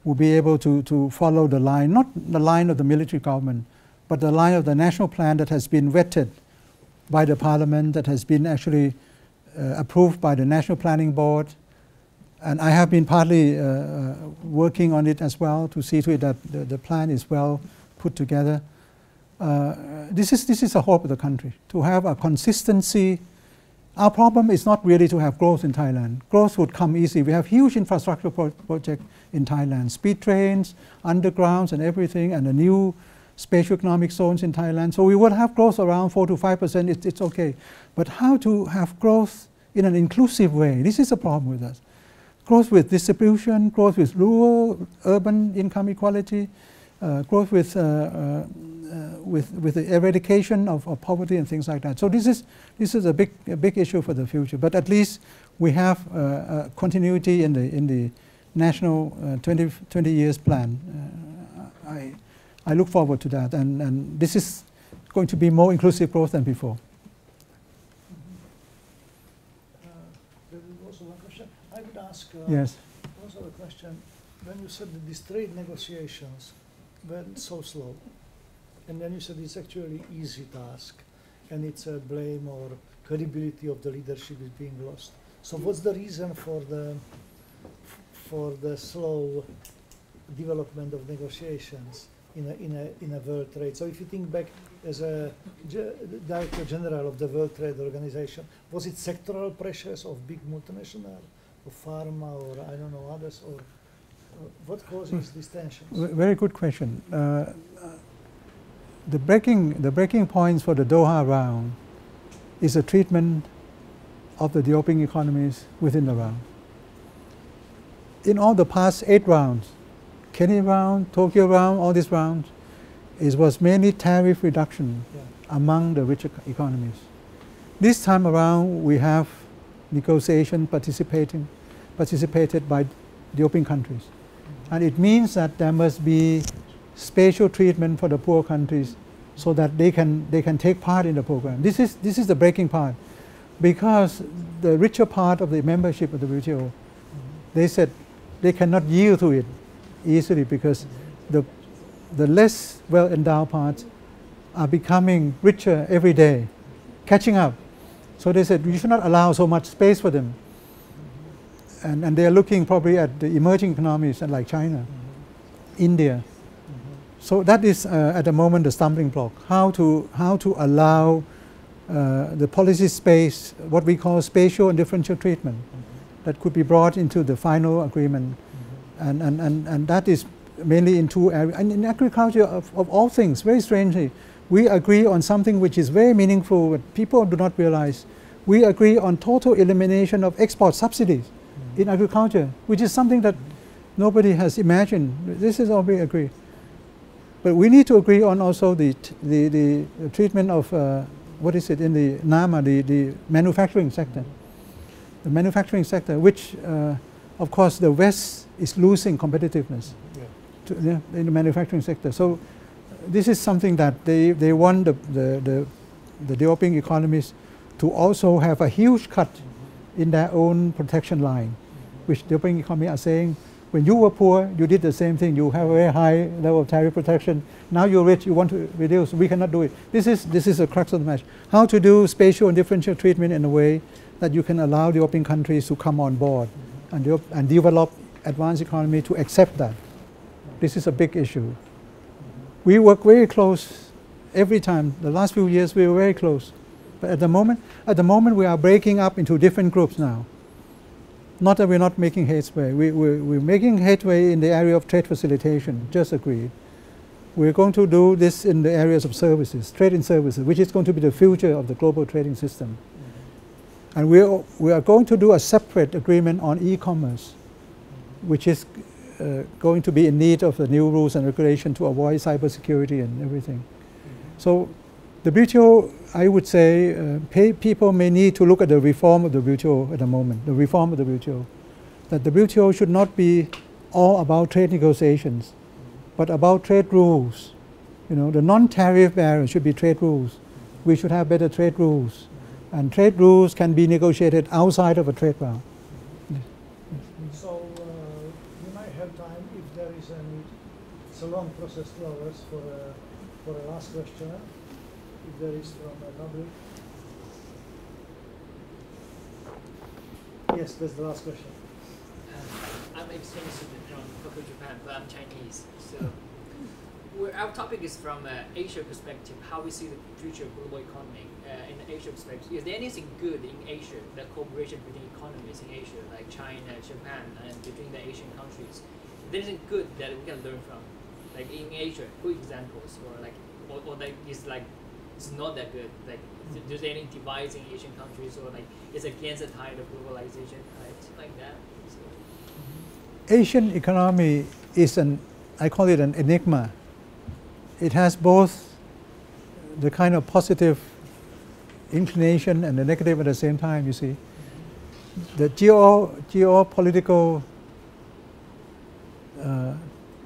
will be able to follow the line, not the line of the military government, but the line of the national plan that has been vetted by the parliament, that has been actually approved by the National Planning Board. And I have been partly working on it as well to see to it that the plan is well put together. This is a hope of the country, to have a consistency. Our problem is not really to have growth in Thailand. Growth would come easy. We have huge infrastructure projects in Thailand, speed trains, undergrounds and everything, and the new spatial economic zones in Thailand. So we would have growth around 4 to 5%, it's okay. But how to have growth in an inclusive way? This is a problem with us. Growth with distribution, growth with rural, urban income equality, growth with the eradication of poverty and things like that. So this is a big issue for the future. But at least we have continuity in the national 20 years plan. I look forward to that, and this is going to be more inclusive growth than before. There is also one question. I would ask Yes. also a question. When you said that these trade negotiations went so slow, and then you said it's actually easy task, and it's a blame or credibility of the leadership is being lost. So what's the reason for the slow development of negotiations in a World Trade? So if you think back as a Director General of the World Trade Organization, was it sectoral pressures of big multinational, or pharma, or I don't know others, or What causes these tensions? Very good question. The breaking points for the Doha round is a treatment of the developing economies within the round. In all the past 8 rounds, Kenya round, Tokyo round, all these rounds, it was mainly tariff reduction among the richer economies. This time around, we have negotiation participated by developing countries. And it means that there must be special treatment for the poor countries so that they can take part in the program. This is the breaking part, because the richer part of the membership of the WTO, they said they cannot yield to it easily because the less well-endowed parts are becoming richer every day, catching up. So they said you should not allow so much space for them. And they are looking probably at the emerging economies like China, India. So that is at the moment the stumbling block. How to allow the policy space, what we call spatial and differential treatment, that could be brought into the final agreement. And that is mainly in 2 areas. And in agriculture, of all things, very strangely, we agree on something which is very meaningful, but people do not realize. We agree on total elimination of export subsidies in agriculture, which is something that nobody has imagined. This is all we agree. But we need to agree on also the treatment of, what is it, in the NAMA, the manufacturing sector. The manufacturing sector, which, of course, the West is losing competitiveness in the manufacturing sector. So this is something that they want the developing economies to also have a huge cut in their own protection line, which developing economies are saying, when you were poor, you did the same thing. You have a very high level of tariff protection. Now you're rich, you want to reduce. We cannot do it. This is the crux of the match. How to do spatial and differential treatment in a way that you can allow developing countries to come on board and develop advanced economy to accept that. This is a big issue. We work very close every time. The last few years we were very close. But at the moment we are breaking up into different groups now. Not that we're not making headway. We're making headway in the area of trade facilitation, just agreed. We're going to do this in the areas of services, trade in services, which is going to be the future of the global trading system. And we are going to do a separate agreement on e-commerce, which is going to be in need of the new rules and regulation to avoid cybersecurity and everything. So the WTO, I would say, people may need to look at the reform of the WTO at the moment, the reform of the WTO. That the WTO should not be all about trade negotiations, but about trade rules. You know, the non-tariff barriers should be trade rules. We should have better trade rules. And trade rules can be negotiated outside of a trade round. So we might have time if there is any. It's a long process, 2 hours for a last question. If there is from the public. Yes, that's the last question. I'm an exchange student from Tokyo, Japan, but I'm Chinese. So our topic is from Asia perspective, how we see the future of global economy in the Asia perspective. Is there anything good in Asia, the cooperation between economies in Asia, like China, Japan, and between the Asian countries? Is there anything good that we can learn from, like in Asia, good examples, or like, or like it's not that good. Like, there's any divides in Asian countries, or like it's against the tide of globalization, like that. So. Asian economy is I call it an enigma. It has both the kind of positive inclination and the negative at the same time, you see. The geopolitical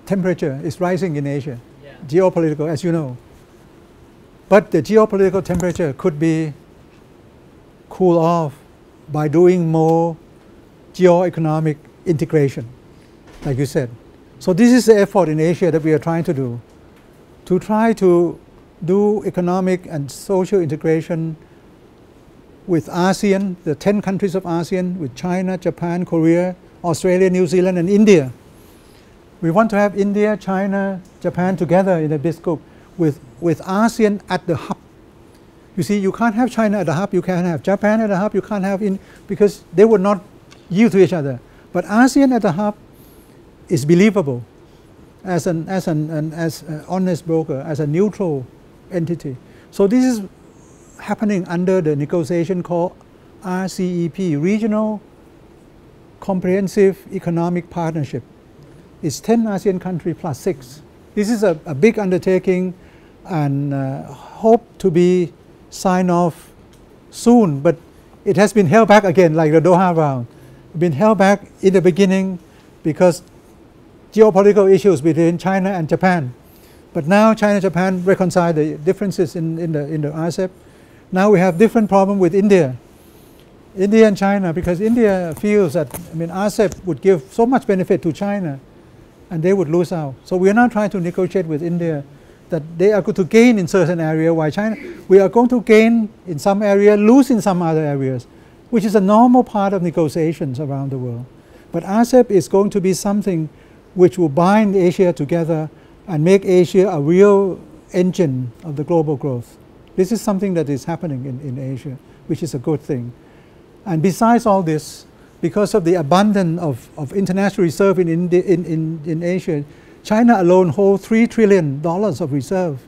temperature is rising in Asia. Yeah. Geopolitical, as you know. But the geopolitical temperature could be cooled off by doing more geo-economic integration, like you said. So this is the effort in Asia that we are trying to do, to try to do economic and social integration with ASEAN, the 10 countries of ASEAN, with China, Japan, Korea, Australia, New Zealand, and India. We want to have India, China, Japan together in a big group with ASEAN at the hub. You see, you can't have China at the hub, you can't have Japan at the hub, you can't have because they would not yield to each other. But ASEAN at the hub, is believable as an honest broker, as a neutral entity. So this is happening under the negotiation called RCEP, Regional Comprehensive Economic Partnership. It's 10 ASEAN countries plus 6. This is a big undertaking and hope to be signed off soon, but it has been held back again, like the Doha round. Been held back in the beginning because geopolitical issues between China and Japan. But now China and Japan reconcile the differences in the RCEP. Now we have different problem with India. India and China, because India feels that RCEP would give so much benefit to China and they would lose out. So we are now trying to negotiate with India that they are going to gain in certain area, while China, we are going to gain in some area, lose in some other areas, which is a normal part of negotiations around the world. But RCEP is going to be something which will bind Asia together and make Asia a real engine of the global growth. This is something that is happening in Asia, which is a good thing. And besides all this, because of the abundance of international reserve in Asia, China alone holds $3 trillion of reserve.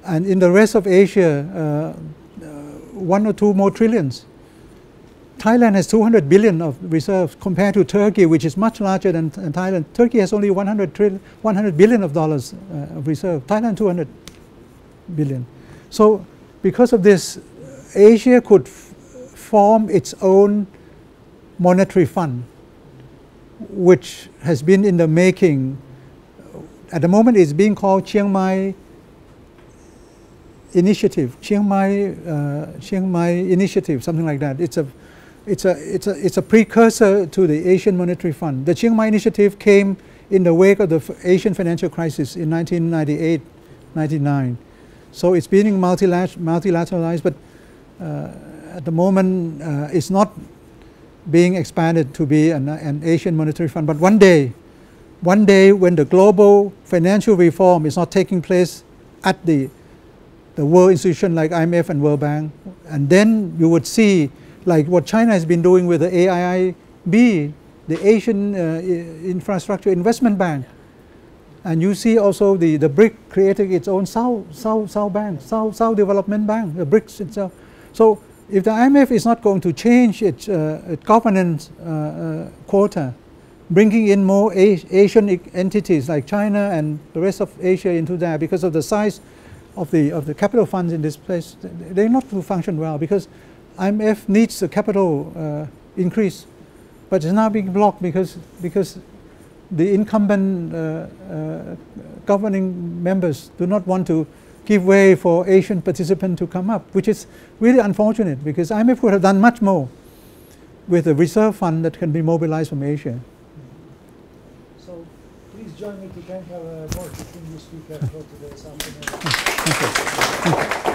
And in the rest of Asia, 1 or 2 more trillions. Thailand has 200 billion of reserves compared to Turkey, which is much larger than Thailand. Turkey has only 100 billion of dollars of reserve. Thailand 200 billion. So because of this, Asia could form its own monetary fund, which has been in the making. At the moment, it's being called Chiang Mai Initiative, Chiang Mai Initiative, something like that. It's a precursor to the Asian Monetary Fund. The Chiang Mai Initiative came in the wake of the Asian financial crisis in 1998-99. So it's being multilateralized, but at the moment it's not being expanded to be an Asian Monetary Fund. But one day when the global financial reform is not taking place at the world institution like IMF and World Bank, and then you would see like what China has been doing with the AIIB, the Asian Infrastructure Investment Bank. And you see also the BRIC creating its own South Bank, South Development Bank, the BRICS itself. So if the IMF is not going to change its governance quota, bringing in more Asian entities like China and the rest of Asia into that, because of the size of the capital funds in this place, they're not going to function well, because IMF needs a capital increase, but it's now being blocked because the incumbent governing members do not want to give way for Asian participants to come up, which is really unfortunate, because IMF would have done much more with a reserve fund that can be mobilized from Asia. So please join me to thank our more distinguished speaker for today's afternoon. Thank you.